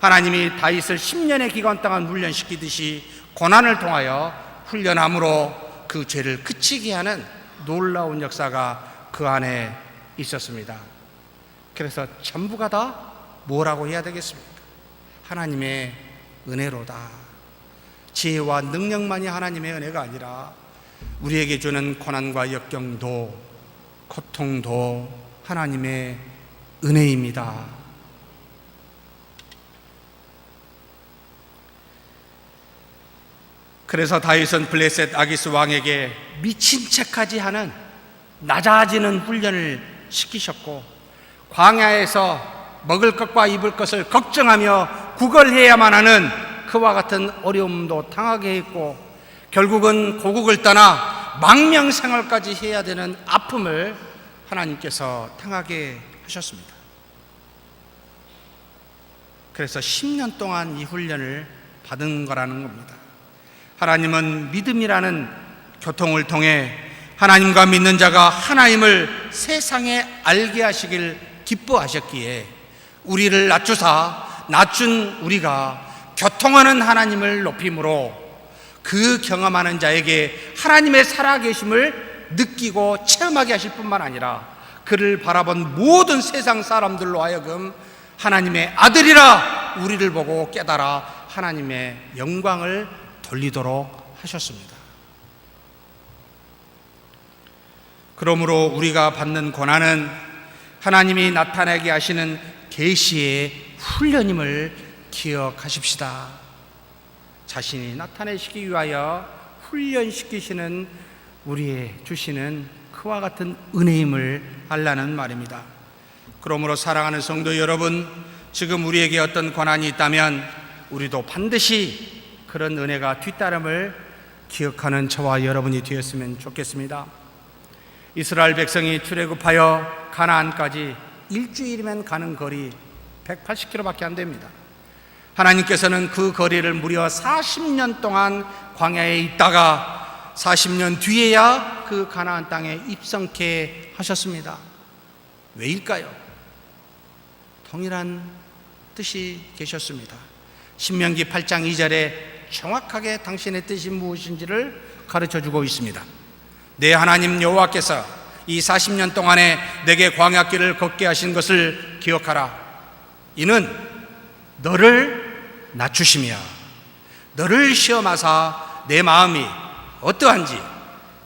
하나님이 다윗을 10년의 기간 동안 훈련시키듯이 고난을 통하여 훈련함으로 그 죄를 그치게 하는 놀라운 역사가 그 안에 있었습니다. 그래서 전부가 다 뭐라고 해야 되겠습니까? 하나님의 은혜로다. 지혜와 능력만이 하나님의 은혜가 아니라 우리에게 주는 고난과 역경도 고통도 하나님의 은혜입니다. 그래서 다윗은 블레셋 아기스 왕에게 미친 척까지 하는 낮아지는 훈련을 시키셨고, 광야에서 먹을 것과 입을 것을 걱정하며 구걸해야만 하는 그와 같은 어려움도 당하게 했고, 결국은 고국을 떠나 망명생활까지 해야 되는 아픔을 하나님께서 당하게 하셨습니다. 그래서 10년 동안 이 훈련을 받은 거라는 겁니다. 하나님은 믿음이라는 교통을 통해 하나님과 믿는 자가 하나님을 세상에 알게 하시길 기뻐하셨기에 우리를 낮추사 낮춘 우리가 교통하는 하나님을 높임으로 그 경험하는 자에게 하나님의 살아계심을 느끼고 체험하게 하실 뿐만 아니라 그를 바라본 모든 세상 사람들로 하여금 하나님의 아들이라 우리를 보고 깨달아 하나님의 영광을 돌리도록 하셨습니다. 그러므로 우리가 받는 고난은 하나님이 나타나게 하시는 계시의 훈련임을 기억하십시다. 자신이 나타내시기 위하여 훈련시키시는 우리의 주시는 그와 같은 은혜임을 알라는 말입니다. 그러므로 사랑하는 성도 여러분, 지금 우리에게 어떤 고난이 있다면 우리도 반드시 그런 은혜가 뒤따름을 기억하는 저와 여러분이 되었으면 좋겠습니다. 이스라엘 백성이 출애굽하여 가나안까지 일주일이면 가는 거리 180km밖에 안 됩니다. 하나님께서는 그 거리를 무려 40년 동안 광야에 있다가 40년 뒤에야 그 가나안 땅에 입성케 하셨습니다. 왜일까요? 동일한 뜻이 계셨습니다. 신명기 8장 2절에 정확하게 당신의 뜻이 무엇인지를 가르쳐주고 있습니다. 내 하나님 여호와께서 이 40년 동안에 내게 광야길을 걷게 하신 것을 기억하라. 이는 너를 낮추시며 너를 시험하사 내 마음이 어떠한지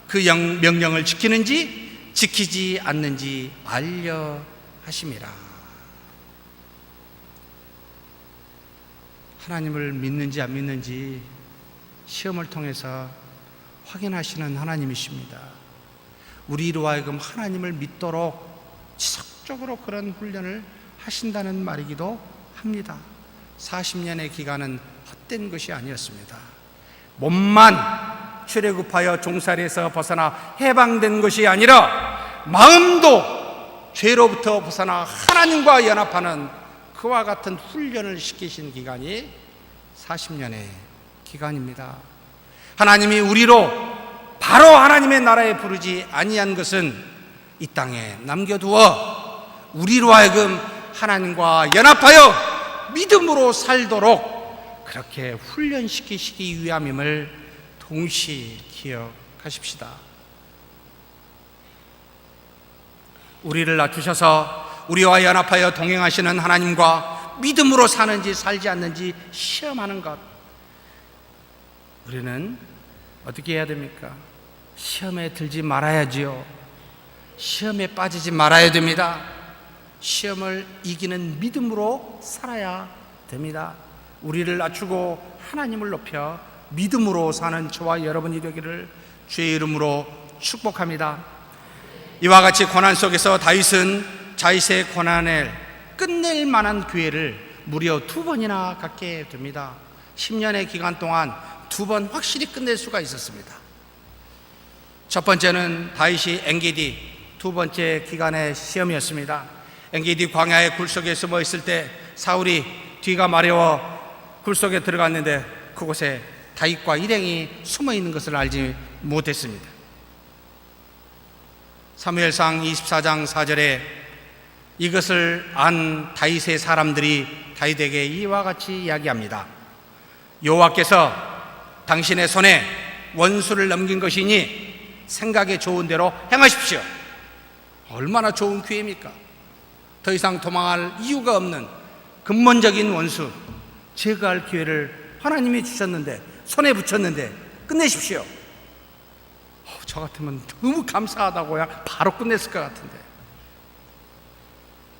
그 명령을 지키는지 지키지 않는지 알려 하심이라. 하나님을 믿는지 안 믿는지 시험을 통해서 확인하시는 하나님이십니다. 우리로 하여금 하나님을 믿도록 지속적으로 그런 훈련을 하신다는 말이기도 합니다. 40년의 기간은 헛된 것이 아니었습니다. 몸만 출애굽하여 종살이에서 벗어나 해방된 것이 아니라 마음도 죄로부터 벗어나 하나님과 연합하는 그와 같은 훈련을 시키신 기간이 40년의 기간입니다. 하나님이 우리로 바로 하나님의 나라에 부르지 아니한 것은 이 땅에 남겨두어 우리로 하여금 하나님과 연합하여 믿음으로 살도록 그렇게 훈련시키시기 위함임을 동시에 기억하십시다. 우리를 낮추셔서 우리와 연합하여 동행하시는 하나님과 믿음으로 사는지 살지 않는지 시험하는 것, 우리는 어떻게 해야 됩니까? 시험에 들지 말아야지요. 시험에 빠지지 말아야 됩니다. 시험을 이기는 믿음으로 살아야 됩니다. 우리를 낮추고 하나님을 높여 믿음으로 사는 저와 여러분이 되기를 주의 이름으로 축복합니다. 이와 같이 고난 속에서 다윗은 자신의 고난을 끝낼 만한 기회를 무려 2번이나 갖게 됩니다. 10년의 기간 동안 2번 확실히 끝낼 수가 있었습니다. 첫 번째는 다윗이 엔게디, 두 번째 기간의 시험이었습니다. 엔게디 광야의 굴 속에 숨어 있을 때 사울이 뒤가 마려워 굴 속에 들어갔는데 그곳에 다윗과 일행이 숨어 있는 것을 알지 못했습니다. 사무엘상 24장 4절에 이것을 안 다윗의 사람들이 다윗에게 이와 같이 이야기합니다. 여호와께서 당신의 손에 원수를 넘긴 것이니 생각에 좋은 대로 행하십시오. 얼마나 좋은 기회입니까? 더 이상 도망할 이유가 없는 근본적인 원수 제거할 기회를 하나님이 주셨는데, 손에 붙였는데 끝내십시오. 저 같으면 너무 감사하다고야 바로 끝냈을 것 같은데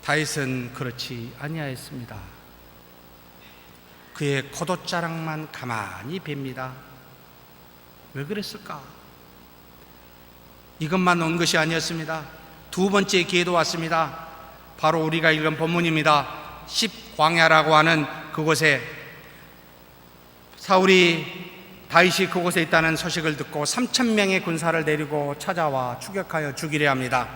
다윗은 그렇지 아니하였습니다. 그의 겉옷자락만 가만히 봅니다. 왜 그랬을까? 이것만 온 것이 아니었습니다. 두 번째 기회도 왔습니다. 바로 우리가 읽은 본문입니다. 10광야라고 하는 그곳에 사울이 다윗이 그곳에 있다는 소식을 듣고 3,000명의 군사를 데리고 찾아와 추격하여 죽이려 합니다.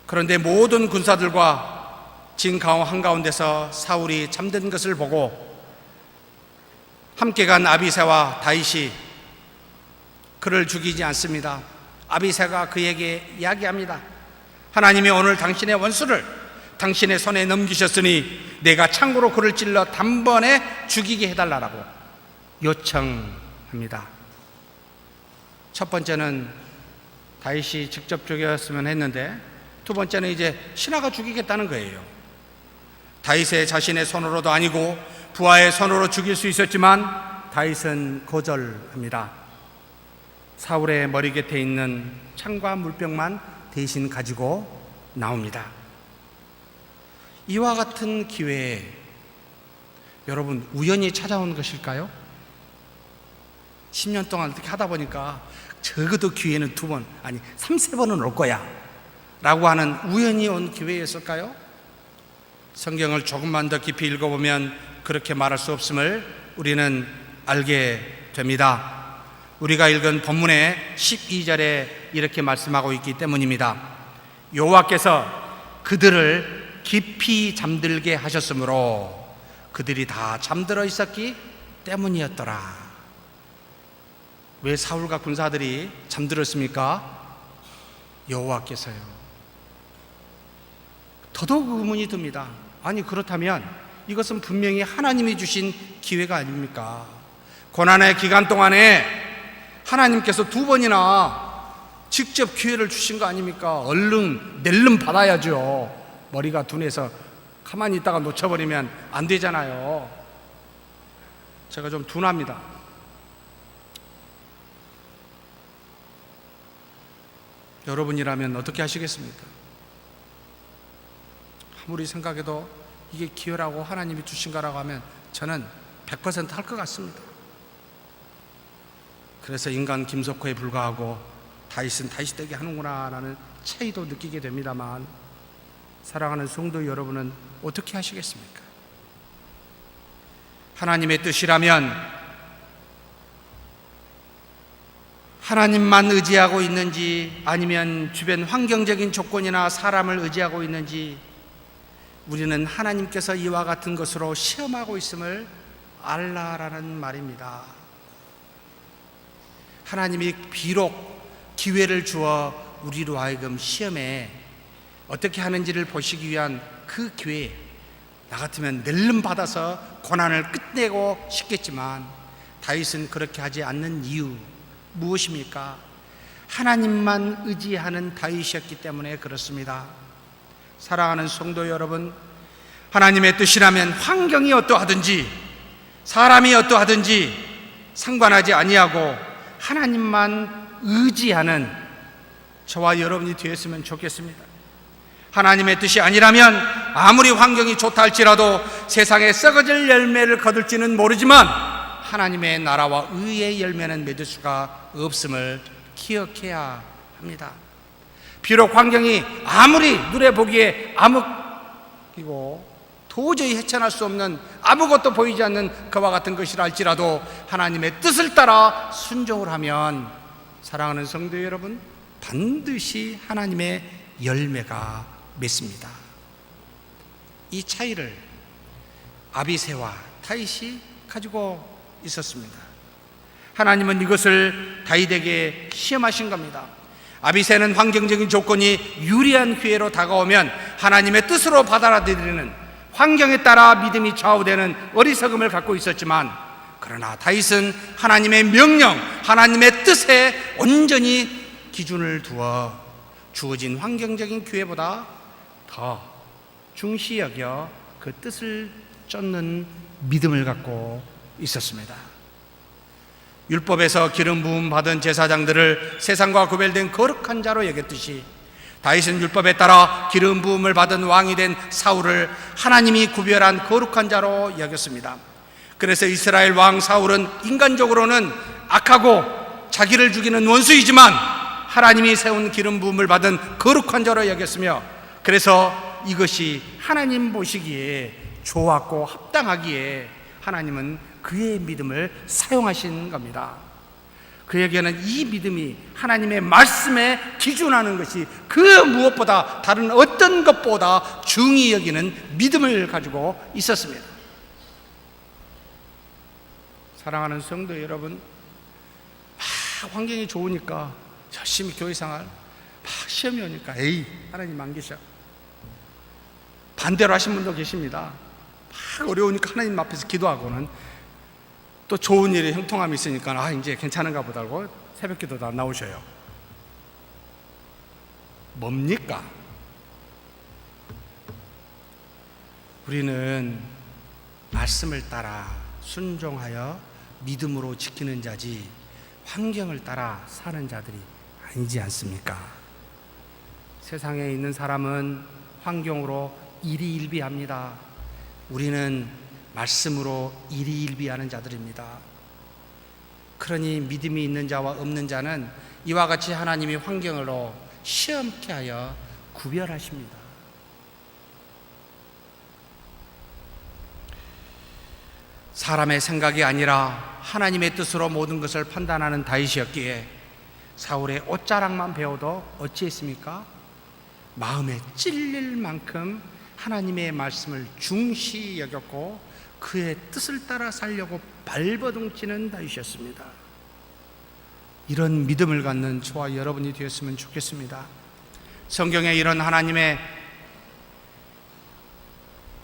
그런데 모든 군사들과 진 한가운데서 사울이 잠든 것을 보고 함께 간 아비새와 다윗이 그를 죽이지 않습니다. 아비새가 그에게 이야기합니다. 하나님이 오늘 당신의 원수를 당신의 손에 넘기셨으니 내가 창으로 그를 찔러 단번에 죽이게 해달라고 요청합니다. 첫 번째는 다윗이 직접 죽였으면 했는데, 두 번째는 이제 신하가 죽이겠다는 거예요. 다윗의 자신의 손으로도 아니고 부하의 손으로 죽일 수 있었지만 다윗은 거절합니다. 사울의 머리 곁에 있는 창과 물병만 대신 가지고 나옵니다. 이와 같은 기회에 여러분 우연히 찾아온 것일까요? 10년 동안 이렇게 하다 보니까 적어도 기회는 2번, 아니 3-4번은 올 거야 라고 하는 우연히 온 기회였을까요? 성경을 조금만 더 깊이 읽어보면 그렇게 말할 수 없음을 우리는 알게 됩니다. 우리가 읽은 본문의 12절에 이렇게 말씀하고 있기 때문입니다. 여호와께서 그들을 깊이 잠들게 하셨으므로 그들이 다 잠들어 있었기 때문이었더라. 왜 사울과 군사들이 잠들었습니까? 여호와께서요. 더더욱 의문이 듭니다. 아니 그렇다면 이것은 분명히 하나님이 주신 기회가 아닙니까? 고난의 기간 동안에 하나님께서 2번이나 직접 기회를 주신 거 아닙니까? 얼른 낼름 받아야죠. 머리가 둔해서 가만히 있다가 놓쳐버리면 안 되잖아요. 제가 좀 둔합니다. 여러분이라면 어떻게 하시겠습니까? 아무리 생각해도 이게 기회라고 하나님이 주신 거라고 하면 저는 100% 할 것 같습니다. 그래서 인간 김석호에 불과하고 다윗은 다윗되게 하는구나 라는 차이도 느끼게 됩니다만, 사랑하는 성도 여러분은 어떻게 하시겠습니까? 하나님의 뜻이라면 하나님만 의지하고 있는지 아니면 주변 환경적인 조건이나 사람을 의지하고 있는지 우리는 하나님께서 이와 같은 것으로 시험하고 있음을 알라라는 말입니다. 하나님이 비록 기회를 주어 우리로 하여금 시험에 어떻게 하는지를 보시기 위한 그 기회에 나 같으면 낼름 받아서 고난을 끝내고 싶겠지만 다윗은 그렇게 하지 않는 이유 무엇입니까? 하나님만 의지하는 다윗이었기 때문에 그렇습니다. 사랑하는 성도 여러분, 하나님의 뜻이라면 환경이 어떠하든지 사람이 어떠하든지 상관하지 아니하고 하나님만 의지하는 저와 여러분이 되었으면 좋겠습니다. 하나님의 뜻이 아니라면 아무리 환경이 좋다 할지라도 세상에 썩어질 열매를 거둘지는 모르지만 하나님의 나라와 의의 열매는 맺을 수가 없음을 기억해야 합니다. 비록 환경이 아무리 눈에 보기에 암흑이고 도저히 헤쳐날 수 없는 아무것도 보이지 않는 그와 같은 것이라 할지라도 하나님의 뜻을 따라 순종을 하면 사랑하는 성도 여러분, 반드시 하나님의 열매가 맺습니다. 이 차이를 아비새와 다윗이 가지고 있었습니다. 하나님은 이것을 다윗에게 시험하신 겁니다. 아비새는 환경적인 조건이 유리한 기회로 다가오면 하나님의 뜻으로 받아들이는 환경에 따라 믿음이 좌우되는 어리석음을 갖고 있었지만, 그러나 다윗은 하나님의 명령, 하나님의 뜻에 온전히 기준을 두어 주어진 환경적인 기회보다 더 중시 여겨 그 뜻을 쫓는 믿음을 갖고 있었습니다. 율법에서 기름 부음 받은 제사장들을 세상과 구별된 거룩한 자로 여겼듯이 다윗은 율법에 따라 기름 부음을 받은 왕이 된 사울을 하나님이 구별한 거룩한 자로 여겼습니다. 그래서 이스라엘 왕 사울은 인간적으로는 악하고 자기를 죽이는 원수이지만 하나님이 세운 기름 부음을 받은 거룩한 자로 여겼으며, 그래서 이것이 하나님 보시기에 좋았고 합당하기에 하나님은 그의 믿음을 사용하신 겁니다. 그에게는 이 믿음이 하나님의 말씀에 기준하는 것이 그 무엇보다 다른 어떤 것보다 중히 여기는 믿음을 가지고 있었습니다. 사랑하는 성도 여러분, 막 환경이 좋으니까 열심히 교회 생활, 막 시험이 오니까 에이 하나님 안 계셔. 반대로 하신 분도 계십니다. 막 어려우니까 하나님 앞에서 기도하고는 또 좋은 일에 형통함이 있으니까 아 이제 괜찮은가 보다 하고 새벽 기도도 안 나오셔요. 뭡니까? 우리는 말씀을 따라 순종하여 믿음으로 지키는 자지 환경을 따라 사는 자들이 아니지 않습니까? 세상에 있는 사람은 환경으로 일희일비합니다. 우리는 말씀으로 일희일비하는 자들입니다. 그러니 믿음이 있는 자와 없는 자는 이와 같이 하나님이 환경으로 시험케 하여 구별하십니다. 사람의 생각이 아니라 하나님의 뜻으로 모든 것을 판단하는 다윗이었기에 사울의 옷자락만 배워도 어찌했습니까? 마음에 찔릴 만큼 하나님의 말씀을 중시 여겼고 그의 뜻을 따라 살려고 발버둥치는 다윗이었습니다. 이런 믿음을 갖는 저와 여러분이 되었으면 좋겠습니다. 성경에 이런 하나님의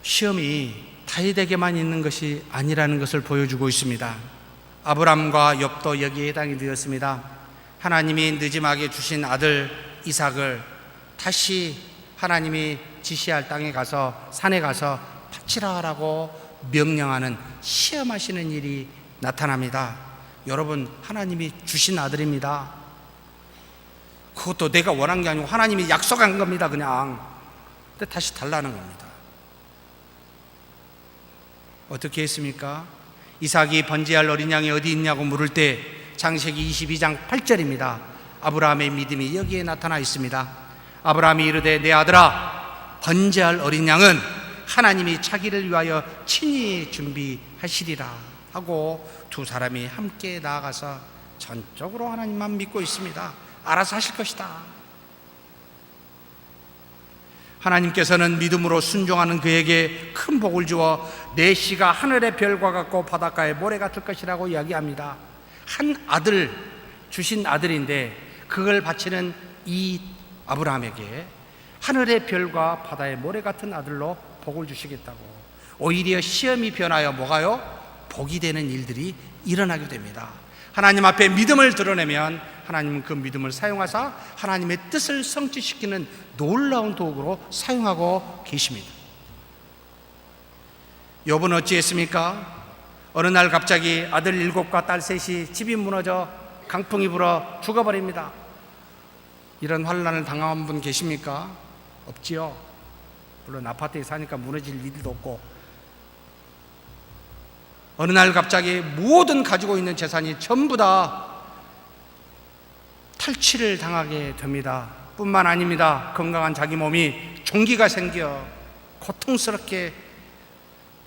시험이 다윗에게만 있는 것이 아니라는 것을 보여주고 있습니다. 아브람과 욥도 여기에 해당이 되었습니다. 하나님이 늦지막에 주신 아들 이삭을 다시 하나님이 지시할 땅에 가서 산에 가서 바치라 하라고 명령하는 시험하시는 일이 나타납니다. 여러분, 하나님이 주신 아들입니다. 그것도 내가 원한 게 아니고 하나님이 약속한 겁니다. 그냥. 근데 다시 달라는 겁니다. 어떻게 했습니까? 이삭이 번제할 어린 양이 어디 있냐고 물을 때 창세기 22장 8절입니다. 아브라함의 믿음이 여기에 나타나 있습니다. 아브라함이 이르되 내 아들아 번제할 어린 양은 하나님이 자기를 위하여 친히 준비하시리라 하고 두 사람이 함께 나아가서 전적으로 하나님만 믿고 있습니다. 알아서 하실 것이다. 하나님께서는 믿음으로 순종하는 그에게 큰 복을 주어 내 씨가 하늘의 별과 같고 바닷가의 모래 같을 것이라고 이야기합니다. 한 아들 주신 아들인데 그걸 바치는 이 아브라함에게 하늘의 별과 바다의 모래 같은 아들로 복을 주시겠다고, 오히려 시험이 변하여 뭐가요? 복이 되는 일들이 일어나게 됩니다. 하나님 앞에 믿음을 드러내면 하나님은 그 믿음을 사용하사 하나님의 뜻을 성취시키는 놀라운 도구로 사용하고 계십니다. 욥은 어찌했습니까? 어느 날 갑자기 아들 7과 딸 3이 집이 무너져 강풍이 불어 죽어버립니다. 이런 환난을 당한 분 계십니까? 없지요. 물론 아파트에 사니까 무너질 일도 없고, 어느 날 갑자기 모든 가지고 있는 재산이 전부 다 탈취를 당하게 됩니다. 뿐만 아닙니다. 건강한 자기 몸이 종기가 생겨 고통스럽게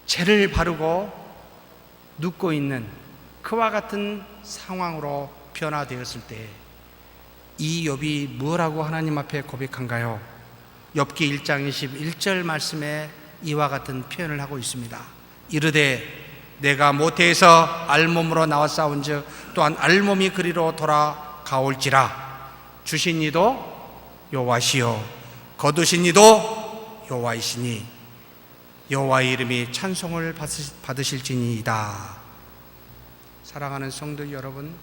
죄를 바르고 눕고 있는 그와 같은 상황으로 변화되었을 때 이 욥이 뭐라고 하나님 앞에 고백한가요? 욥기 1장 21절 말씀에 이와 같은 표현을 하고 있습니다. 이르되 내가 모태에서 알몸으로 나왔사온즉 또한 알몸이 그리로 돌아가올지라. 주신 이도 여호와시요 거두신 이도 여호와이시니 여호와의 이름이 찬송을 받으실지니이다. 사랑하는 성도 여러분,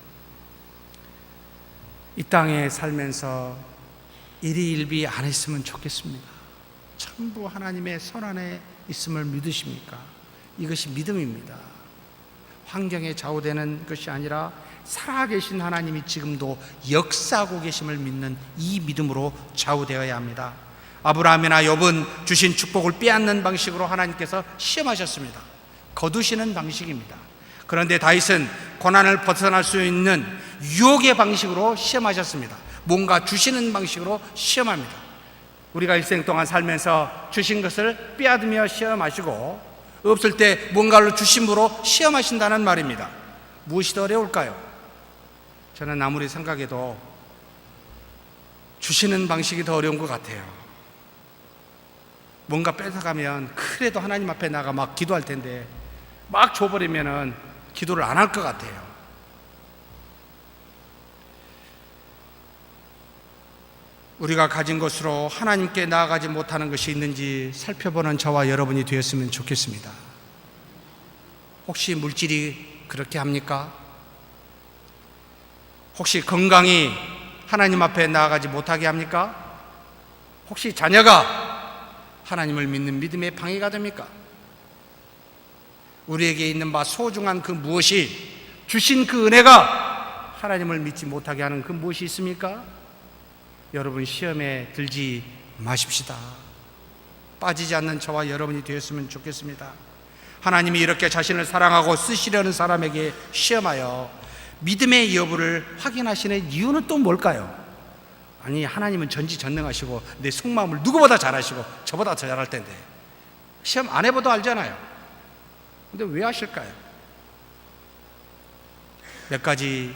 이 땅에 살면서 일희일비 안 했으면 좋겠습니다. 전부 하나님의 손 안에 있음을 믿으십니까? 이것이 믿음입니다. 환경에 좌우되는 것이 아니라 살아계신 하나님이 지금도 역사하고 계심을 믿는 이 믿음으로 좌우되어야 합니다. 아브라함이나 욥은 주신 축복을 빼앗는 방식으로 하나님께서 시험하셨습니다. 거두시는 방식입니다. 그런데 다윗은 고난을 벗어날 수 있는 유혹의 방식으로 시험하셨습니다. 뭔가 주시는 방식으로 시험합니다. 우리가 일생 동안 살면서 주신 것을 빼앗으며 시험하시고 없을 때 뭔가를 주심으로 시험하신다는 말입니다. 무엇이 더 어려울까요? 저는 아무리 생각해도 주시는 방식이 더 어려운 것 같아요. 뭔가 뺏어가면 그래도 하나님 앞에 나가 막 기도할 텐데 막 줘버리면은 기도를 안 할 것 같아요. 우리가 가진 것으로 하나님께 나아가지 못하는 것이 있는지 살펴보는 저와 여러분이 되었으면 좋겠습니다. 혹시 물질이 그렇게 합니까? 혹시 건강이 하나님 앞에 나아가지 못하게 합니까? 혹시 자녀가 하나님을 믿는 믿음의 방해가 됩니까? 우리에게 있는 바 소중한 그 무엇이, 주신 그 은혜가 하나님을 믿지 못하게 하는 그 무엇이 있습니까? 여러분, 시험에 들지 마십시다. 빠지지 않는 저와 여러분이 되었으면 좋겠습니다. 하나님이 이렇게 자신을 사랑하고 쓰시려는 사람에게 시험하여 믿음의 여부를 확인하시는 이유는 또 뭘까요? 아니, 하나님은 전지전능하시고 내 속마음을 누구보다 잘 아시고 저보다 더 잘 알 텐데 시험 안 해봐도 알잖아요. 근데 왜 하실까요? 몇 가지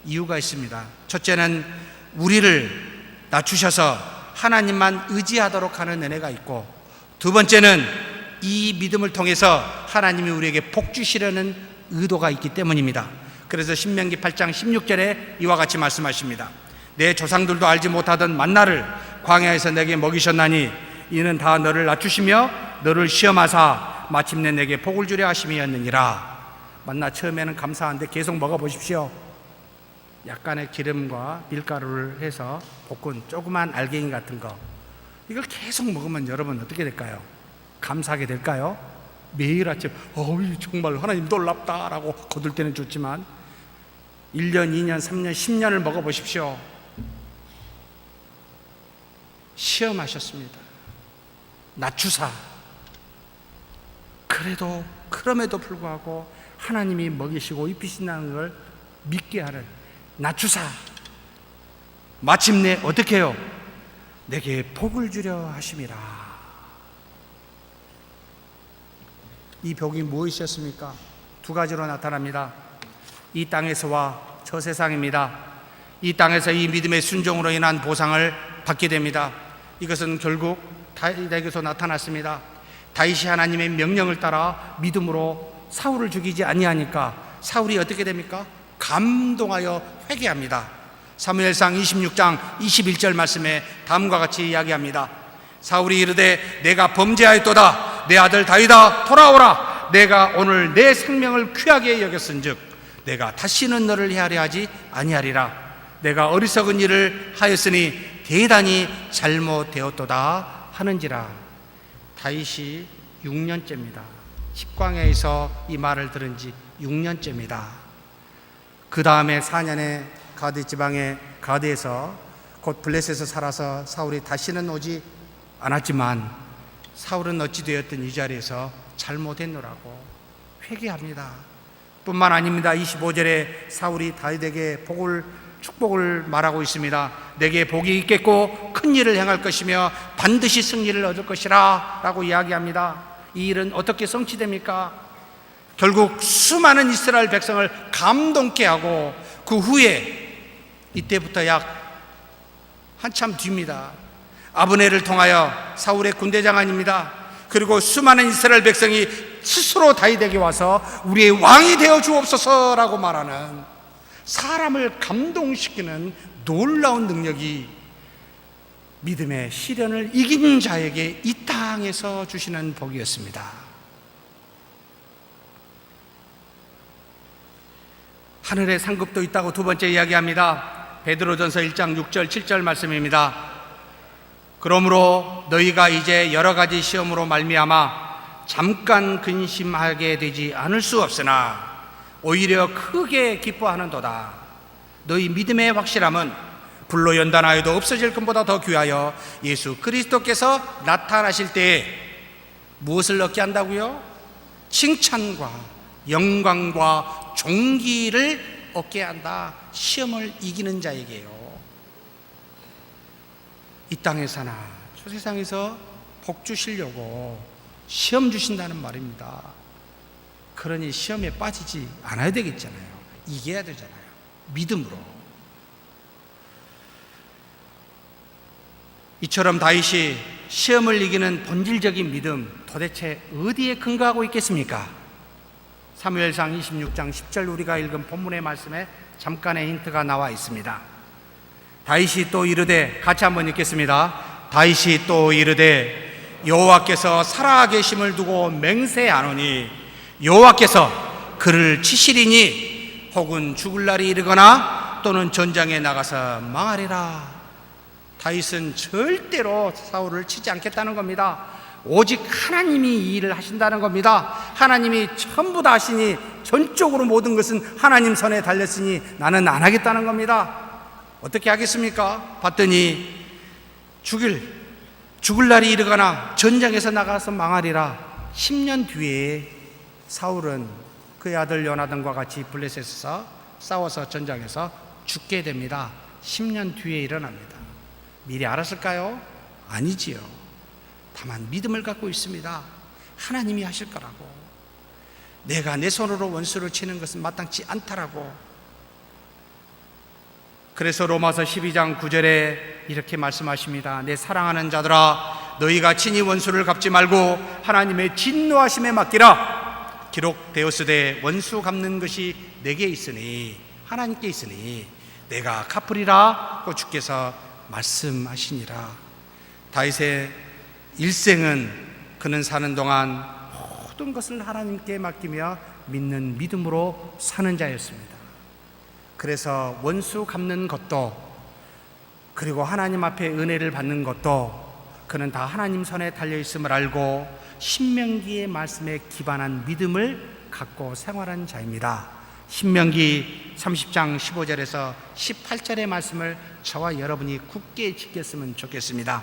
이유가 있습니다. 첫째는 우리를 낮추셔서 하나님만 의지하도록 하는 은혜가 있고, 두 번째는 이 믿음을 통해서 하나님이 우리에게 복 주시려는 의도가 있기 때문입니다. 그래서 신명기 8장 16절에 이와 같이 말씀하십니다. 내 조상들도 알지 못하던 만나를 광야에서 내게 먹이셨나니 이는 다 너를 낮추시며 너를 시험하사 마침내 내게 복을 주려 하심이었느니라. 만나 처음에는 감사한데 계속 먹어보십시오. 약간의 기름과 밀가루를 해서 볶은 조그만 알갱이 같은 거, 이걸 계속 먹으면 여러분 어떻게 될까요? 감사하게 될까요? 매일 아침 정말 하나님 놀랍다라고 거둘 때는 좋지만 1년, 2년, 3년, 10년을 먹어보십시오. 시험하셨습니다. 낮추사. 그럼에도 불구하고 하나님이 먹이시고 입히신다는 걸 믿게 하는 낮추사. 마침내 어떻게 해요? 내게 복을 주려 하심이라. 이 복이 무엇이었습니까? 두 가지로 나타납니다. 이 땅에서와 저 세상입니다. 이 땅에서 이 믿음의 순종으로 인한 보상을 받게 됩니다. 이것은 결국 다윗에게서 나타났습니다. 다윗이 하나님의 명령을 따라 믿음으로 사울을 죽이지 아니하니까 사울이 어떻게 됩니까? 감동하여 회개합니다. 사무엘상 26장 21절 말씀에 다음과 같이 이야기합니다. 사울이 이르되 내가 범죄하였도다. 내 아들 다윗아 돌아오라. 내가 오늘 내 생명을 귀하게 여겼은즉 내가 다시는 너를 해하려 하지 아니하리라. 내가 어리석은 일을 하였으니 대단히 잘못되었도다 하는지라. 다윗이 6년째입니다. 십광야에서 이 말을 들은 지 6년째입니다. 그 다음에 4년에 가드 지방의 가드에서 곧 블레셋에서 살아서 사울이 다시는 오지 않았지만 사울은 어찌 되었든 이 자리에서 잘못했노라고 회개합니다. 뿐만 아닙니다. 25절에 사울이 다윗에게 축복을 말하고 있습니다. 내게 복이 있겠고 큰 일을 행할 것이며 반드시 승리를 얻을 것이라 라고 이야기합니다. 이 일은 어떻게 성취됩니까? 결국 수많은 이스라엘 백성을 감동케 하고 그 후에 이때부터 약 한참 뒤입니다. 아브넬을 통하여 사울의 군대장관입니다. 그리고 수많은 이스라엘 백성이 스스로 다윗에게 와서 우리의 왕이 되어 주옵소서라고 말하는, 사람을 감동시키는 놀라운 능력이 믿음의 시련을 이긴 자에게 이 땅에서 주시는 복이었습니다. 하늘에 상급도 있다고 두 번째 이야기합니다. 베드로전서 1장 6절 7절 말씀입니다. 그러므로 너희가 이제 여러 가지 시험으로 말미암아 잠깐 근심하게 되지 않을 수 없으나 오히려 크게 기뻐하는도다. 너희 믿음의 확실함은 불로 연단하여도 없어질 것보다 더 귀하여 예수 그리스도께서 나타나실 때에 무엇을 얻게 한다고요? 칭찬과 영광과 존귀를 얻게 한다. 시험을 이기는 자에게요. 이 땅에서나 저 세상에서 복 주시려고 시험 주신다는 말입니다. 그러니 시험에 빠지지 않아야 되겠잖아요. 이겨야 되잖아요. 믿음으로. 이처럼 다윗이 시험을 이기는 본질적인 믿음, 도대체 어디에 근거하고 있겠습니까? 사무엘상 26장 10절 우리가 읽은 본문의 말씀에 잠깐의 힌트가 나와 있습니다. 다윗이 또 이르되, 같이 한번 읽겠습니다. 다윗이 또 이르되 여호와께서 살아계심을 두고 맹세하노니 여호와께서 그를 치시리니 혹은 죽을 날이 이르거나 또는 전장에 나가서 망하리라. 다윗은 절대로 사울을 치지 않겠다는 겁니다. 오직 하나님이 이 일을 하신다는 겁니다. 하나님이 전부 다 하시니 전적으로 모든 것은 하나님 손에 달렸으니 나는 안 하겠다는 겁니다. 어떻게 하겠습니까? 봤더니 죽을 날이 이르거나 전장에서 나가서 망하리라. 10년 뒤에 사울은 그의 아들 요나단과 같이 블레셋에서 싸워서 전장에서 죽게 됩니다. 10년 뒤에 일어납니다. 미리 알았을까요? 아니지요. 다만 믿음을 갖고 있습니다. 하나님이 하실 거라고. 내가 내 손으로 원수를 치는 것은 마땅치 않다라고. 그래서 로마서 12장 9절에 이렇게 말씀하십니다. 내 사랑하는 자들아, 너희가 친히 원수를 갚지 말고 하나님의 진노하심에 맡기라. 기록되었으되 원수 갚는 것이 내게 있으니, 하나님께 있으니 내가 갚으리라 고 주께서 말씀하시니라. 다윗의 일생은 그는 사는 동안 모든 것을 하나님께 맡기며 믿는 믿음으로 사는 자였습니다. 그래서 원수 갚는 것도, 그리고 하나님 앞에 은혜를 받는 것도 그는 다 하나님 손에 달려있음을 알고 신명기의 말씀에 기반한 믿음을 갖고 생활한 자입니다. 신명기 30장 15절에서 18절의 말씀을 저와 여러분이 굳게 지켰으면 좋겠습니다.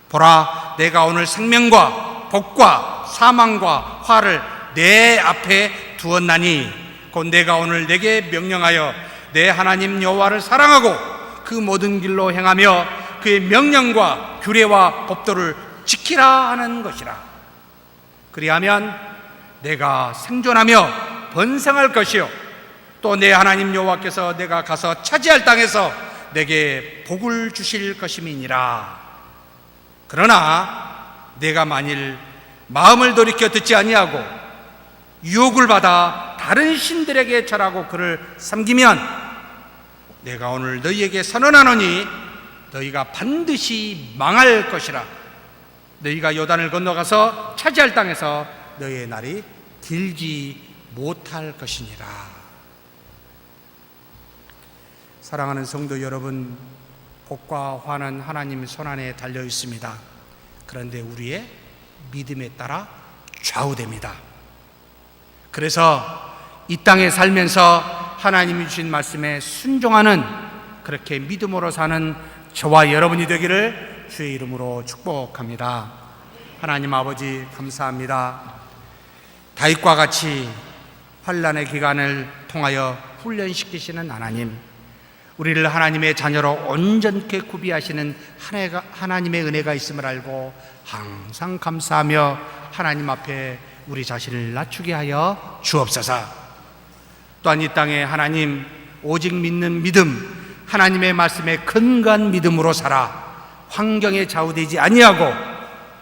보라, 내가 오늘 생명과 복과 사망과 화를 내 앞에 두었나니 곧 내가 오늘 내게 명령하여 내 하나님 여호와를 사랑하고 그 모든 길로 행하며 그의 명령과 규례와 법도를 지키라 하는 것이라. 그리하면 내가 생존하며 번성할 것이요 또 내 하나님 여호와께서 내가 가서 차지할 땅에서 내게 복을 주실 것임이니라. 그러나 내가 만일 마음을 돌이켜 듣지 아니하고 유혹을 받아 다른 신들에게 절하고 그를 섬기면 내가 오늘 너희에게 선언하노니 너희가 반드시 망할 것이라. 너희가 요단을 건너가서 차지할 땅에서 너희의 날이 길지 못할 것이니라. 사랑하는 성도 여러분, 복과 화는 하나님 손안에 달려 있습니다. 그런데 우리의 믿음에 따라 좌우됩니다. 그래서 이 땅에 살면서 하나님이 주신 말씀에 순종하는, 그렇게 믿음으로 사는 저와 여러분이 되기를 주의 이름으로 축복합니다. 하나님 아버지 감사합니다. 다윗과 같이 환난의 기간을 통하여 훈련시키시는 하나님, 우리를 하나님의 자녀로 온전케 구비하시는 하나님의 은혜가 있음을 알고 항상 감사하며 하나님 앞에 우리 자신을 낮추게 하여 주옵소서. 또한 이 땅에 하나님 오직 믿는 믿음, 하나님의 말씀에 근거한 믿음으로 살아 환경에 좌우되지 아니하고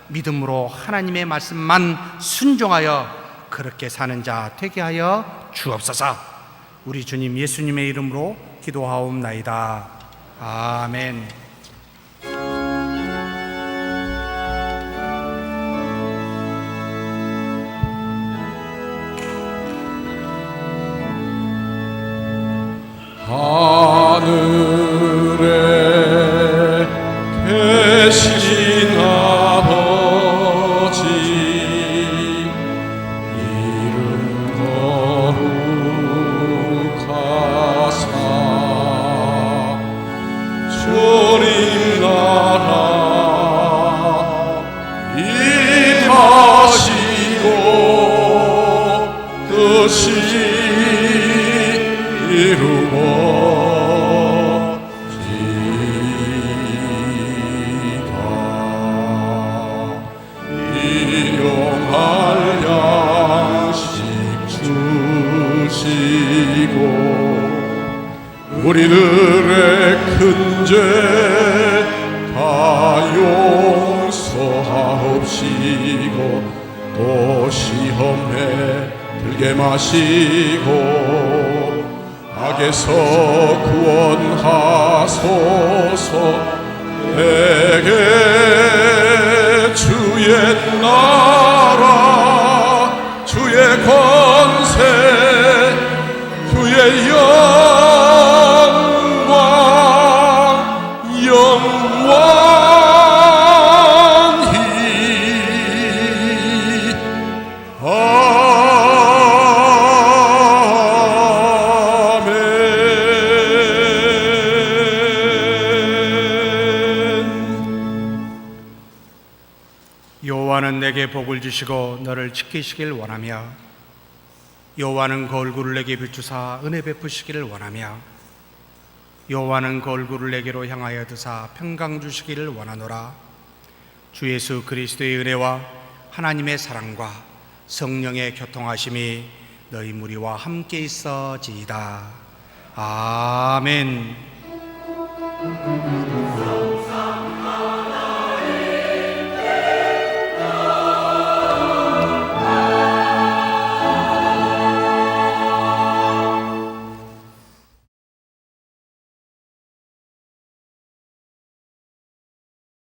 믿음으로 하나님의 말씀만 순종하여 그렇게 사는 자 되게 하여 주옵소서. 우리 주님 예수님의 이름으로 기도하옵나이다. 아멘. 하늘에 계신 아버지, 이름 거룩하사 주님 뜻이 이루어지다. 일용할 양식 주시고 우리들의 큰 죄 다 용서하옵시고 또 시험에 들게 마시고 악에서 구원하소서. 내게 주의 나라 주의 권세 주의 영광 영원히 여호와는 내게 복을 주시고 너를 지키시길 원하며 여호와는 그 얼굴을 내게 비추사 은혜 베푸시기를 원하며 여호와는 그 얼굴을 내게로 향하여 드사 평강 주시기를 원하노라. 주 예수 그리스도의 은혜와 하나님의 사랑과 성령의 교통하심이 너희 무리와 함께 있어지이다. 아멘.